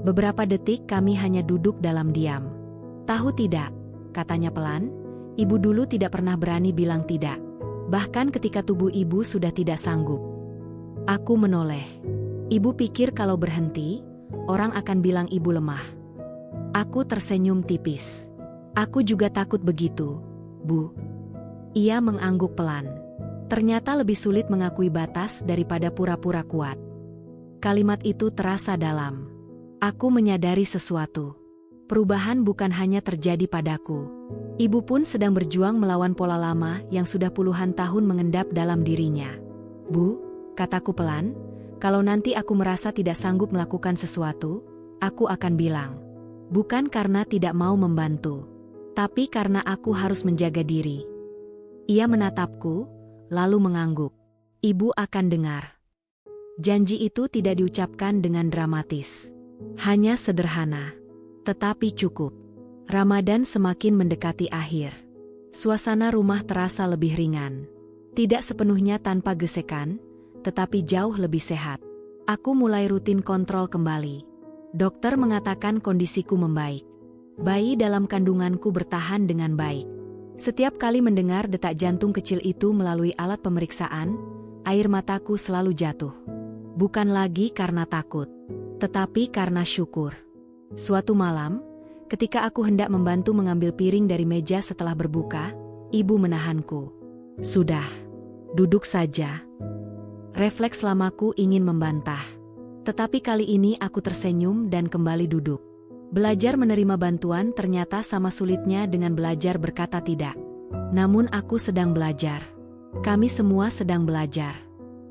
Beberapa detik kami hanya duduk dalam diam. "Tahu tidak," katanya pelan, "ibu dulu tidak pernah berani bilang tidak. Bahkan ketika tubuh ibu sudah tidak sanggup." Aku menoleh. "Ibu pikir kalau berhenti, orang akan bilang ibu lemah." Aku tersenyum tipis. "Aku juga takut begitu, Bu." Ia mengangguk pelan. Ternyata lebih sulit mengakui batas daripada pura-pura kuat. Kalimat itu terasa dalam. Aku menyadari sesuatu. Perubahan bukan hanya terjadi padaku. Ibu pun sedang berjuang melawan pola lama yang sudah puluhan tahun mengendap dalam dirinya. "Bu," kataku pelan, "kalau nanti aku merasa tidak sanggup melakukan sesuatu, aku akan bilang. Bukan karena tidak mau membantu, tapi karena aku harus menjaga diri." Ia menatapku, lalu mengangguk. "Ibu akan dengar." Janji itu tidak diucapkan dengan dramatis. Hanya sederhana. Tetapi cukup. Ramadan semakin mendekati akhir. Suasana rumah terasa lebih ringan. Tidak sepenuhnya tanpa gesekan, tetapi jauh lebih sehat. Aku mulai rutin kontrol kembali. Dokter mengatakan kondisiku membaik. Bayi dalam kandunganku bertahan dengan baik. Setiap kali mendengar detak jantung kecil itu melalui alat pemeriksaan, air mataku selalu jatuh. Bukan lagi karena takut, tetapi karena syukur. Suatu malam, Ketika aku hendak membantu mengambil piring dari meja setelah berbuka, ibu menahanku. Sudah, duduk saja. Refleks lamaku ingin membantah. Tetapi kali ini aku tersenyum dan kembali duduk. Belajar menerima bantuan ternyata sama sulitnya dengan belajar berkata tidak. Namun aku sedang belajar. Kami semua sedang belajar.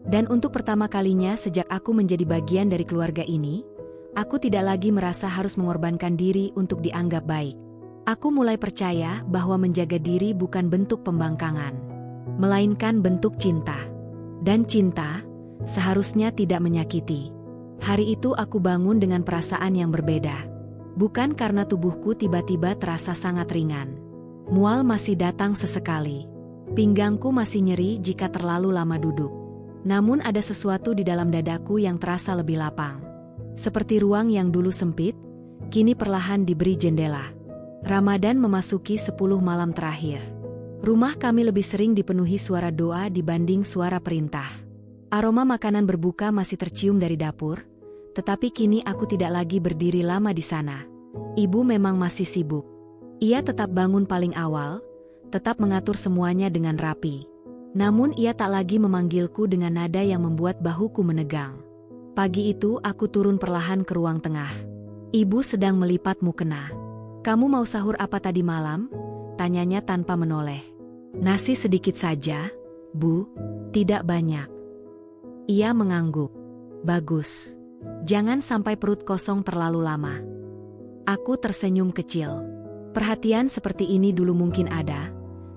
Dan untuk pertama kalinya sejak aku menjadi bagian dari keluarga ini, aku tidak lagi merasa harus mengorbankan diri untuk dianggap baik. Aku mulai percaya bahwa menjaga diri bukan bentuk pembangkangan, melainkan bentuk cinta. Dan cinta seharusnya tidak menyakiti. Hari itu aku bangun dengan perasaan yang berbeda. Bukan karena tubuhku tiba-tiba terasa sangat ringan. Mual masih datang sesekali. Pinggangku masih nyeri jika terlalu lama duduk. Namun ada sesuatu di dalam dadaku yang terasa lebih lapang. Seperti ruang yang dulu sempit, kini perlahan diberi jendela. Ramadan memasuki 10 malam terakhir. Rumah kami lebih sering dipenuhi suara doa dibanding suara perintah. Aroma makanan berbuka masih tercium dari dapur, tetapi kini aku tidak lagi berdiri lama di sana. Ibu memang masih sibuk. Ia tetap bangun paling awal, tetap mengatur semuanya dengan rapi. Namun ia tak lagi memanggilku dengan nada yang membuat bahuku menegang. Pagi itu aku turun perlahan ke ruang tengah. Ibu sedang melipat mukena. "Kamu mau sahur apa tadi malam?" tanyanya tanpa menoleh. "Nasi sedikit saja, Bu, tidak banyak." Ia mengangguk. "Bagus. Jangan sampai perut kosong terlalu lama." Aku tersenyum kecil. Perhatian seperti ini dulu mungkin ada,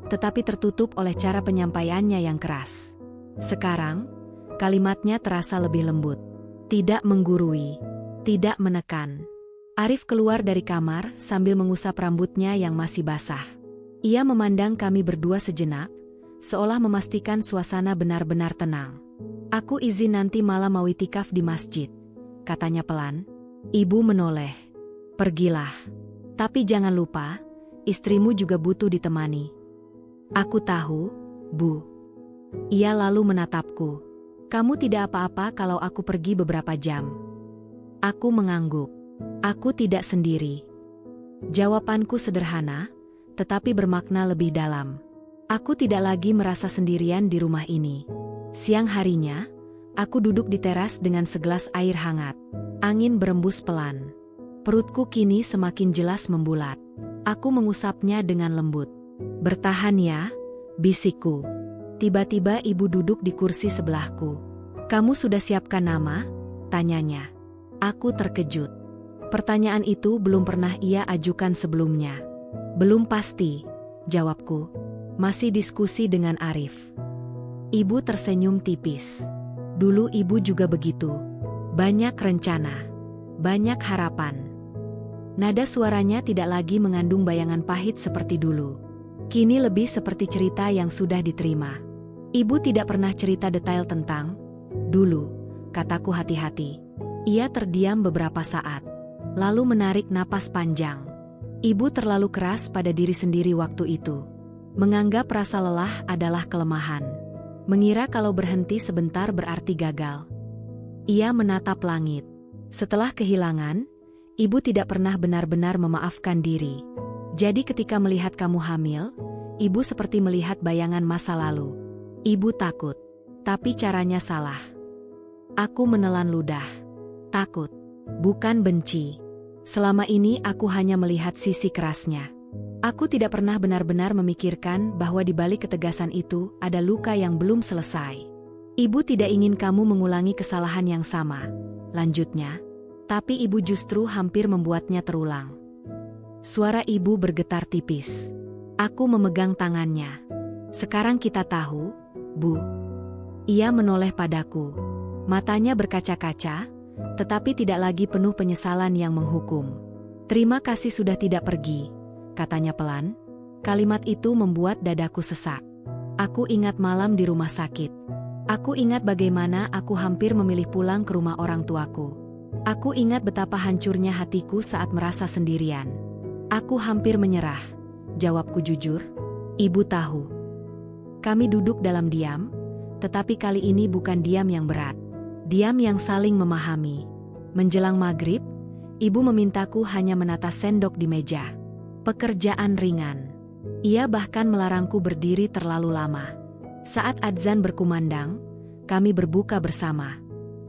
tetapi tertutup oleh cara penyampaiannya yang keras. Sekarang, kalimatnya terasa lebih lembut. Tidak menggurui, tidak menekan. Arif keluar dari kamar sambil mengusap rambutnya yang masih basah. Ia memandang kami berdua sejenak, seolah memastikan suasana benar-benar tenang. "Aku izin nanti malam mau itikaf di masjid," katanya pelan. Ibu menoleh. "Pergilah. Tapi jangan lupa, istrimu juga butuh ditemani." "Aku tahu, Bu." Ia lalu menatapku. "Kamu tidak apa-apa kalau aku pergi beberapa jam." Aku mengangguk. Aku tidak sendiri. Jawabanku sederhana, tetapi bermakna lebih dalam. Aku tidak lagi merasa sendirian di rumah ini. Siang harinya, aku duduk di teras dengan segelas air hangat. Angin berembus pelan. Perutku kini semakin jelas membulat. Aku mengusapnya dengan lembut. "Bertahan ya," bisikku. Tiba-tiba ibu duduk di kursi sebelahku. "Kamu sudah siapkan nama?" tanyanya. Aku terkejut. Pertanyaan itu belum pernah ia ajukan sebelumnya. "Belum pasti," jawabku. "Masih diskusi dengan Arif." Ibu tersenyum tipis. Dulu ibu juga begitu. Banyak rencana. Banyak harapan. Nada suaranya tidak lagi mengandung bayangan pahit seperti dulu. Kini lebih seperti cerita yang sudah diterima. Ibu tidak pernah cerita detail tentang dulu, kataku hati-hati. Ia terdiam beberapa saat, lalu menarik napas panjang. Ibu terlalu keras pada diri sendiri waktu itu. Menganggap rasa lelah adalah kelemahan. Mengira kalau berhenti sebentar berarti gagal. Ia menatap langit. Setelah kehilangan, ibu tidak pernah benar-benar memaafkan diri. Jadi ketika melihat kamu hamil, ibu seperti melihat bayangan masa lalu. Ibu takut, tapi caranya salah. Aku menelan ludah. Takut, bukan benci. Selama ini aku hanya melihat sisi kerasnya. Aku tidak pernah benar-benar memikirkan bahwa di balik ketegasan itu ada luka yang belum selesai. Ibu tidak ingin kamu mengulangi kesalahan yang sama, lanjutnya. Tapi ibu justru hampir membuatnya terulang. Suara ibu bergetar tipis. Aku memegang tangannya. "Sekarang kita tahu, Bu." Ia menoleh padaku. Matanya berkaca-kaca, tetapi tidak lagi penuh penyesalan yang menghukum. "Terima kasih sudah tidak pergi," katanya pelan. Kalimat itu membuat dadaku sesak. Aku ingat malam di rumah sakit. Aku ingat bagaimana aku hampir memilih pulang ke rumah orang tuaku. Aku ingat betapa hancurnya hatiku saat merasa sendirian. "Aku hampir menyerah," jawabku jujur. Ibu tahu. Kami duduk dalam diam, tetapi kali ini bukan diam yang berat. Diam yang saling memahami. Menjelang maghrib, Ibu memintaku hanya menata sendok di meja. Pekerjaan ringan. Ia bahkan melarangku berdiri terlalu lama. Saat adzan berkumandang, kami berbuka bersama.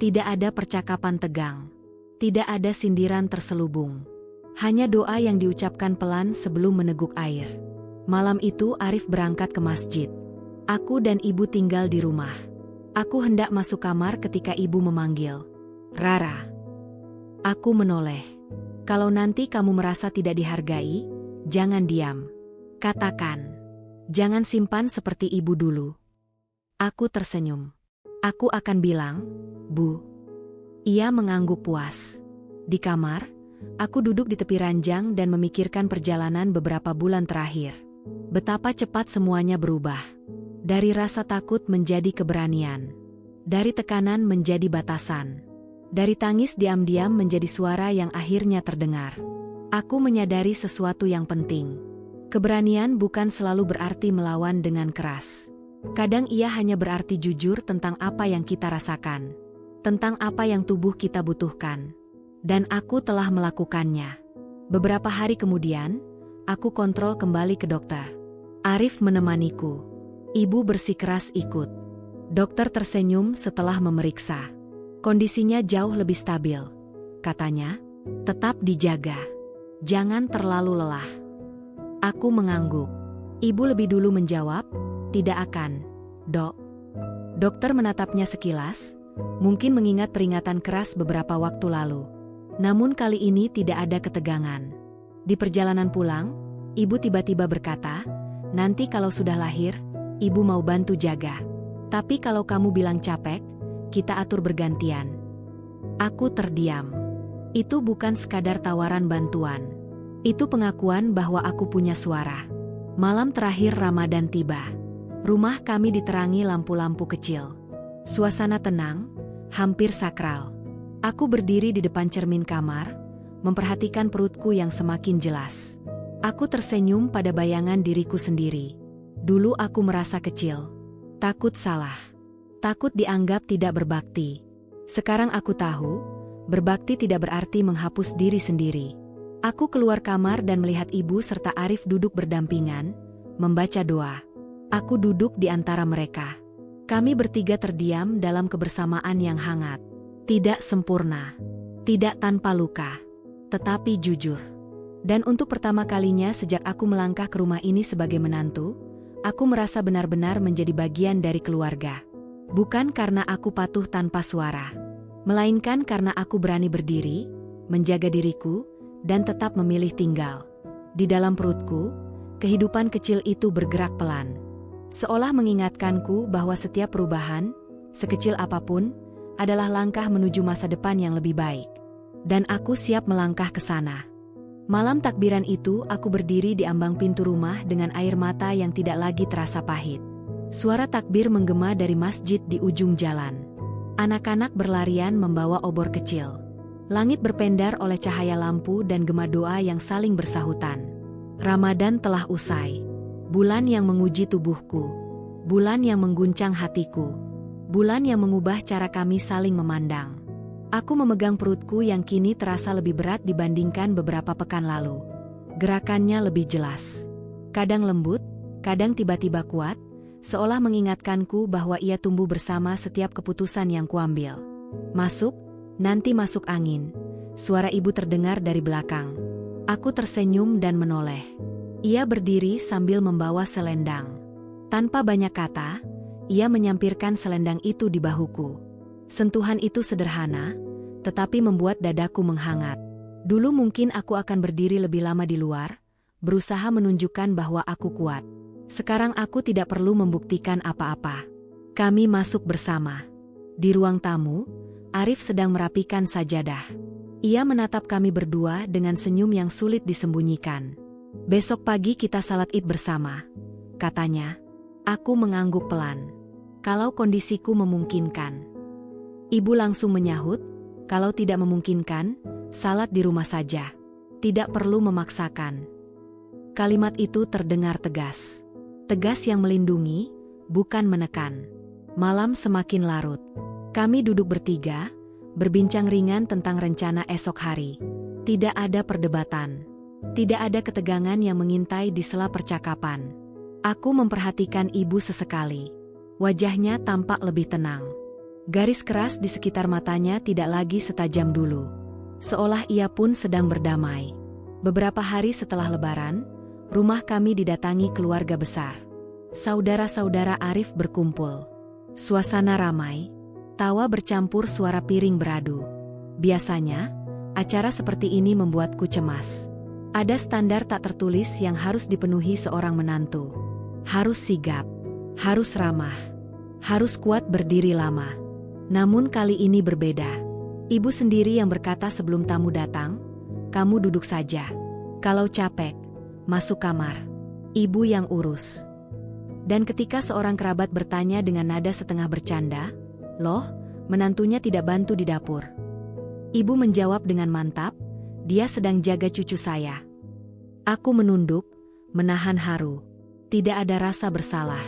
Tidak ada percakapan tegang. Tidak ada sindiran terselubung. Hanya doa yang diucapkan pelan sebelum meneguk air. Malam itu Arif berangkat ke masjid. Aku dan ibu tinggal di rumah. Aku hendak masuk kamar ketika ibu memanggil. Rara. Aku menoleh. Kalau nanti kamu merasa tidak dihargai, jangan diam. Katakan. Jangan simpan seperti ibu dulu. Aku tersenyum. Aku akan bilang, Bu. Ia mengangguk puas. Di kamar, aku duduk di tepi ranjang dan memikirkan perjalanan beberapa bulan terakhir. Betapa cepat semuanya berubah. Dari rasa takut menjadi keberanian. Dari tekanan menjadi batasan. Dari tangis diam-diam menjadi suara yang akhirnya terdengar. Aku menyadari sesuatu yang penting. Keberanian bukan selalu berarti melawan dengan keras. Kadang ia hanya berarti jujur tentang apa yang kita rasakan. Tentang apa yang tubuh kita butuhkan. Dan aku telah melakukannya. Beberapa hari kemudian, aku kontrol kembali ke dokter. Arif menemaniku. Ibu bersikeras ikut. Dokter tersenyum setelah memeriksa. Kondisinya jauh lebih stabil. Katanya, tetap dijaga. Jangan terlalu lelah. Aku mengangguk. Ibu lebih dulu menjawab, tidak akan, Dok. Dokter menatapnya sekilas, mungkin mengingat peringatan keras beberapa waktu lalu. Namun kali ini tidak ada ketegangan. Di perjalanan pulang, ibu tiba-tiba berkata, nanti kalau sudah lahir, ibu mau bantu jaga. Tapi kalau kamu bilang capek, kita atur bergantian. Aku terdiam. Itu bukan sekadar tawaran bantuan. Itu pengakuan bahwa aku punya suara. Malam terakhir Ramadan tiba. Rumah kami diterangi lampu-lampu kecil. Suasana tenang, hampir sakral. Aku berdiri di depan cermin kamar, memperhatikan perutku yang semakin jelas. Aku tersenyum pada bayangan diriku sendiri. Dulu aku merasa kecil. Takut salah. Takut dianggap tidak berbakti. Sekarang aku tahu, berbakti tidak berarti menghapus diri sendiri. Aku keluar kamar dan melihat ibu serta Arif duduk berdampingan, membaca doa. Aku duduk di antara mereka. Kami bertiga terdiam dalam kebersamaan yang hangat. Tidak sempurna. Tidak tanpa luka. Tetapi jujur. Dan untuk pertama kalinya sejak aku melangkah ke rumah ini sebagai menantu, aku merasa benar-benar menjadi bagian dari keluarga. Bukan karena aku patuh tanpa suara, melainkan karena aku berani berdiri, menjaga diriku, dan tetap memilih tinggal. Di dalam perutku, kehidupan kecil itu bergerak pelan. Seolah mengingatkanku bahwa setiap perubahan, sekecil apapun, adalah langkah menuju masa depan yang lebih baik. Dan aku siap melangkah ke sana. Malam takbiran itu aku berdiri di ambang pintu rumah dengan air mata yang tidak lagi terasa pahit. Suara takbir menggema dari masjid di ujung jalan. Anak-anak berlarian membawa obor kecil. Langit berpendar oleh cahaya lampu dan gema doa yang saling bersahutan. Ramadan telah usai. Bulan yang menguji tubuhku. Bulan yang mengguncang hatiku. Bulan yang mengubah cara kami saling memandang. Aku memegang perutku yang kini terasa lebih berat dibandingkan beberapa pekan lalu. Gerakannya lebih jelas. Kadang lembut, kadang tiba-tiba kuat, seolah mengingatkanku bahwa ia tumbuh bersama setiap keputusan yang kuambil. Masuk, nanti masuk angin. Suara ibu terdengar dari belakang. Aku tersenyum dan menoleh. Ia berdiri sambil membawa selendang. Tanpa banyak kata, ia menyampirkan selendang itu di bahuku. Sentuhan itu sederhana, tetapi membuat dadaku menghangat. Dulu mungkin aku akan berdiri lebih lama di luar, berusaha menunjukkan bahwa aku kuat. Sekarang aku tidak perlu membuktikan apa-apa. Kami masuk bersama. Di ruang tamu, Arif sedang merapikan sajadah. Ia menatap kami berdua dengan senyum yang sulit disembunyikan. Besok pagi kita salat Id bersama, katanya. Aku mengangguk pelan. Kalau kondisiku memungkinkan. Ibu langsung menyahut, kalau tidak memungkinkan, salat di rumah saja. Tidak perlu memaksakan. Kalimat itu terdengar tegas. Tegas yang melindungi, bukan menekan. Malam semakin larut. Kami duduk bertiga, berbincang ringan tentang rencana esok hari. Tidak ada perdebatan. Tidak ada ketegangan yang mengintai di sela percakapan. Aku memperhatikan ibu sesekali. Wajahnya tampak lebih tenang. Garis keras di sekitar matanya tidak lagi setajam dulu. Seolah ia pun sedang berdamai. Beberapa hari setelah Lebaran, rumah kami didatangi keluarga besar. Saudara-saudara Arif berkumpul. Suasana ramai, tawa bercampur suara piring beradu. Biasanya, acara seperti ini membuatku cemas. Ada standar tak tertulis yang harus dipenuhi seorang menantu. Harus sigap, harus ramah, harus kuat berdiri lama. Namun kali ini berbeda. Ibu sendiri yang berkata sebelum tamu datang, "Kamu duduk saja. Kalau capek, masuk kamar." Ibu yang urus. Dan ketika seorang kerabat bertanya dengan nada setengah bercanda, "Loh, menantunya tidak bantu di dapur?" Ibu menjawab dengan mantap, "Dia sedang jaga cucu saya." Aku menunduk, menahan haru. Tidak ada rasa bersalah.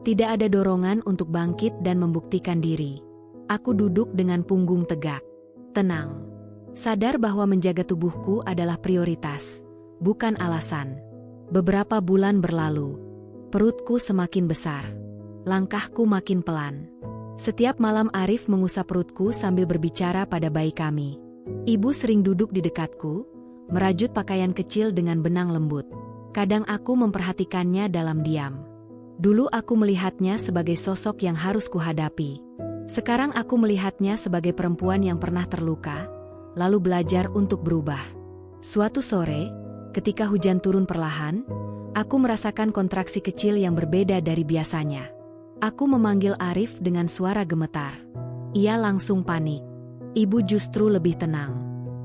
Tidak ada dorongan untuk bangkit dan membuktikan diri. Aku duduk dengan punggung tegak. Tenang. Sadar bahwa menjaga tubuhku adalah prioritas, bukan alasan. Beberapa bulan berlalu. Perutku semakin besar. Langkahku makin pelan. Setiap malam Arif mengusap perutku sambil berbicara pada bayi kami. Ibu sering duduk di dekatku, merajut pakaian kecil dengan benang lembut. Kadang aku memperhatikannya dalam diam. Dulu aku melihatnya sebagai sosok yang harus kuhadapi. Sekarang aku melihatnya sebagai perempuan yang pernah terluka, lalu belajar untuk berubah. Suatu sore, ketika hujan turun perlahan, aku merasakan kontraksi kecil yang berbeda dari biasanya. Aku memanggil Arif dengan suara gemetar. Ia langsung panik. Ibu justru lebih tenang.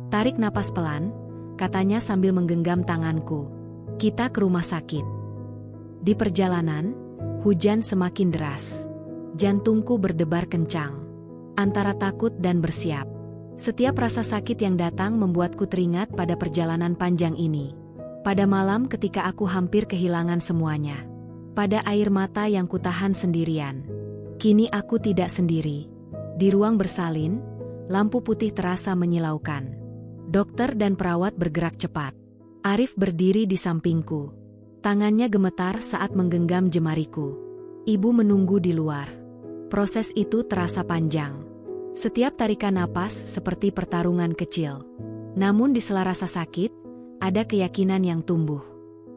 "Tarik napas pelan," katanya sambil menggenggam tanganku. "Kita ke rumah sakit." Di perjalanan, hujan semakin deras. Jantungku berdebar kencang. Antara takut dan bersiap. Setiap rasa sakit yang datang membuatku teringat pada perjalanan panjang ini. Pada malam ketika aku hampir kehilangan semuanya. Pada air mata yang kutahan sendirian. Kini aku tidak sendiri. Di ruang bersalin, lampu putih terasa menyilaukan. Dokter dan perawat bergerak cepat. Arif berdiri di sampingku. Tangannya gemetar saat menggenggam jemariku. Ibu menunggu di luar. Proses itu terasa panjang. Setiap tarikan napas seperti pertarungan kecil. Namun di sela rasa sakit, ada keyakinan yang tumbuh.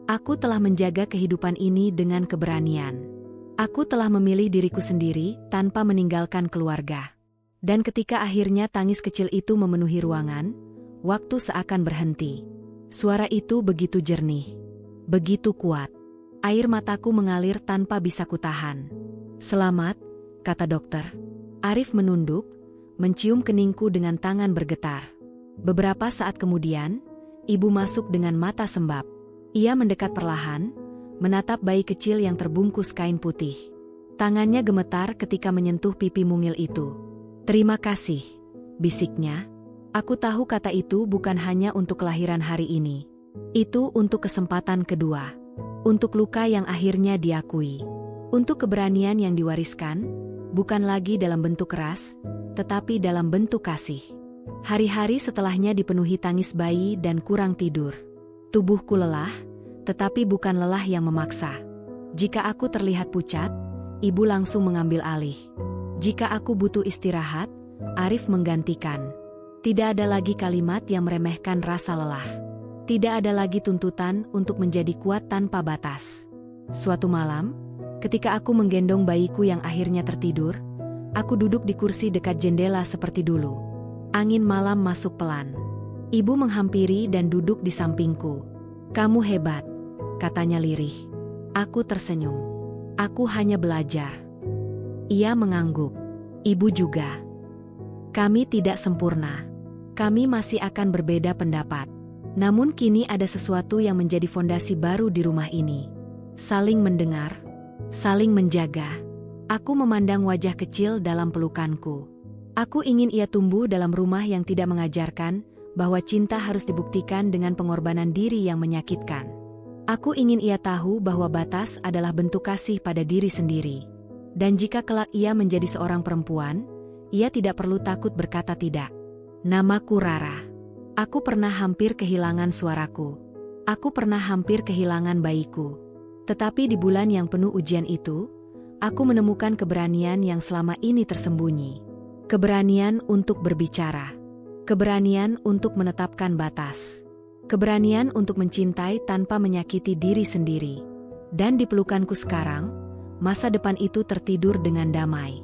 Aku telah menjaga kehidupan ini dengan keberanian. Aku telah memilih diriku sendiri tanpa meninggalkan keluarga. Dan ketika akhirnya tangis kecil itu memenuhi ruangan, waktu seakan berhenti. Suara itu begitu jernih, begitu kuat. Air mataku mengalir tanpa bisa kutahan. "Selamat," kata dokter. Arif menunduk, mencium keningku dengan tangan bergetar. Beberapa saat kemudian, ibu masuk dengan mata sembab. Ia mendekat perlahan, menatap bayi kecil yang terbungkus kain putih. Tangannya gemetar ketika menyentuh pipi mungil itu. "Terima kasih," bisiknya. Aku tahu kata itu bukan hanya untuk kelahiran hari ini. Itu untuk kesempatan kedua. Untuk luka yang akhirnya diakui. Untuk keberanian yang diwariskan, bukan lagi dalam bentuk keras, tetapi dalam bentuk kasih. Hari-hari setelahnya dipenuhi tangis bayi dan kurang tidur. Tubuhku lelah, tetapi bukan lelah yang memaksa. Jika aku terlihat pucat, ibu langsung mengambil alih. Jika aku butuh istirahat, Arif menggantikan. Tidak ada lagi kalimat yang meremehkan rasa lelah. Tidak ada lagi tuntutan untuk menjadi kuat tanpa batas. Suatu malam, ketika aku menggendong bayiku yang akhirnya tertidur, aku duduk di kursi dekat jendela seperti dulu. Angin malam masuk pelan. Ibu menghampiri dan duduk di sampingku. "Kamu hebat," katanya lirih. Aku tersenyum. "Aku hanya belajar." Ia mengangguk. "Ibu juga. Kami tidak sempurna. Kami masih akan berbeda pendapat. Namun kini ada sesuatu yang menjadi fondasi baru di rumah ini. Saling mendengar, saling menjaga." Aku memandang wajah kecil dalam pelukanku. Aku ingin ia tumbuh dalam rumah yang tidak mengajarkan bahwa cinta harus dibuktikan dengan pengorbanan diri yang menyakitkan. Aku ingin ia tahu bahwa batas adalah bentuk kasih pada diri sendiri. Dan jika kelak ia menjadi seorang perempuan, ia tidak perlu takut berkata tidak. "Namaku Rara. Aku pernah hampir kehilangan suaraku. Aku pernah hampir kehilangan bayiku. Tetapi di bulan yang penuh ujian itu, aku menemukan keberanian yang selama ini tersembunyi. Keberanian untuk berbicara. Keberanian untuk menetapkan batas. Keberanian untuk mencintai tanpa menyakiti diri sendiri. Dan di pelukanku sekarang, masa depan itu tertidur dengan damai.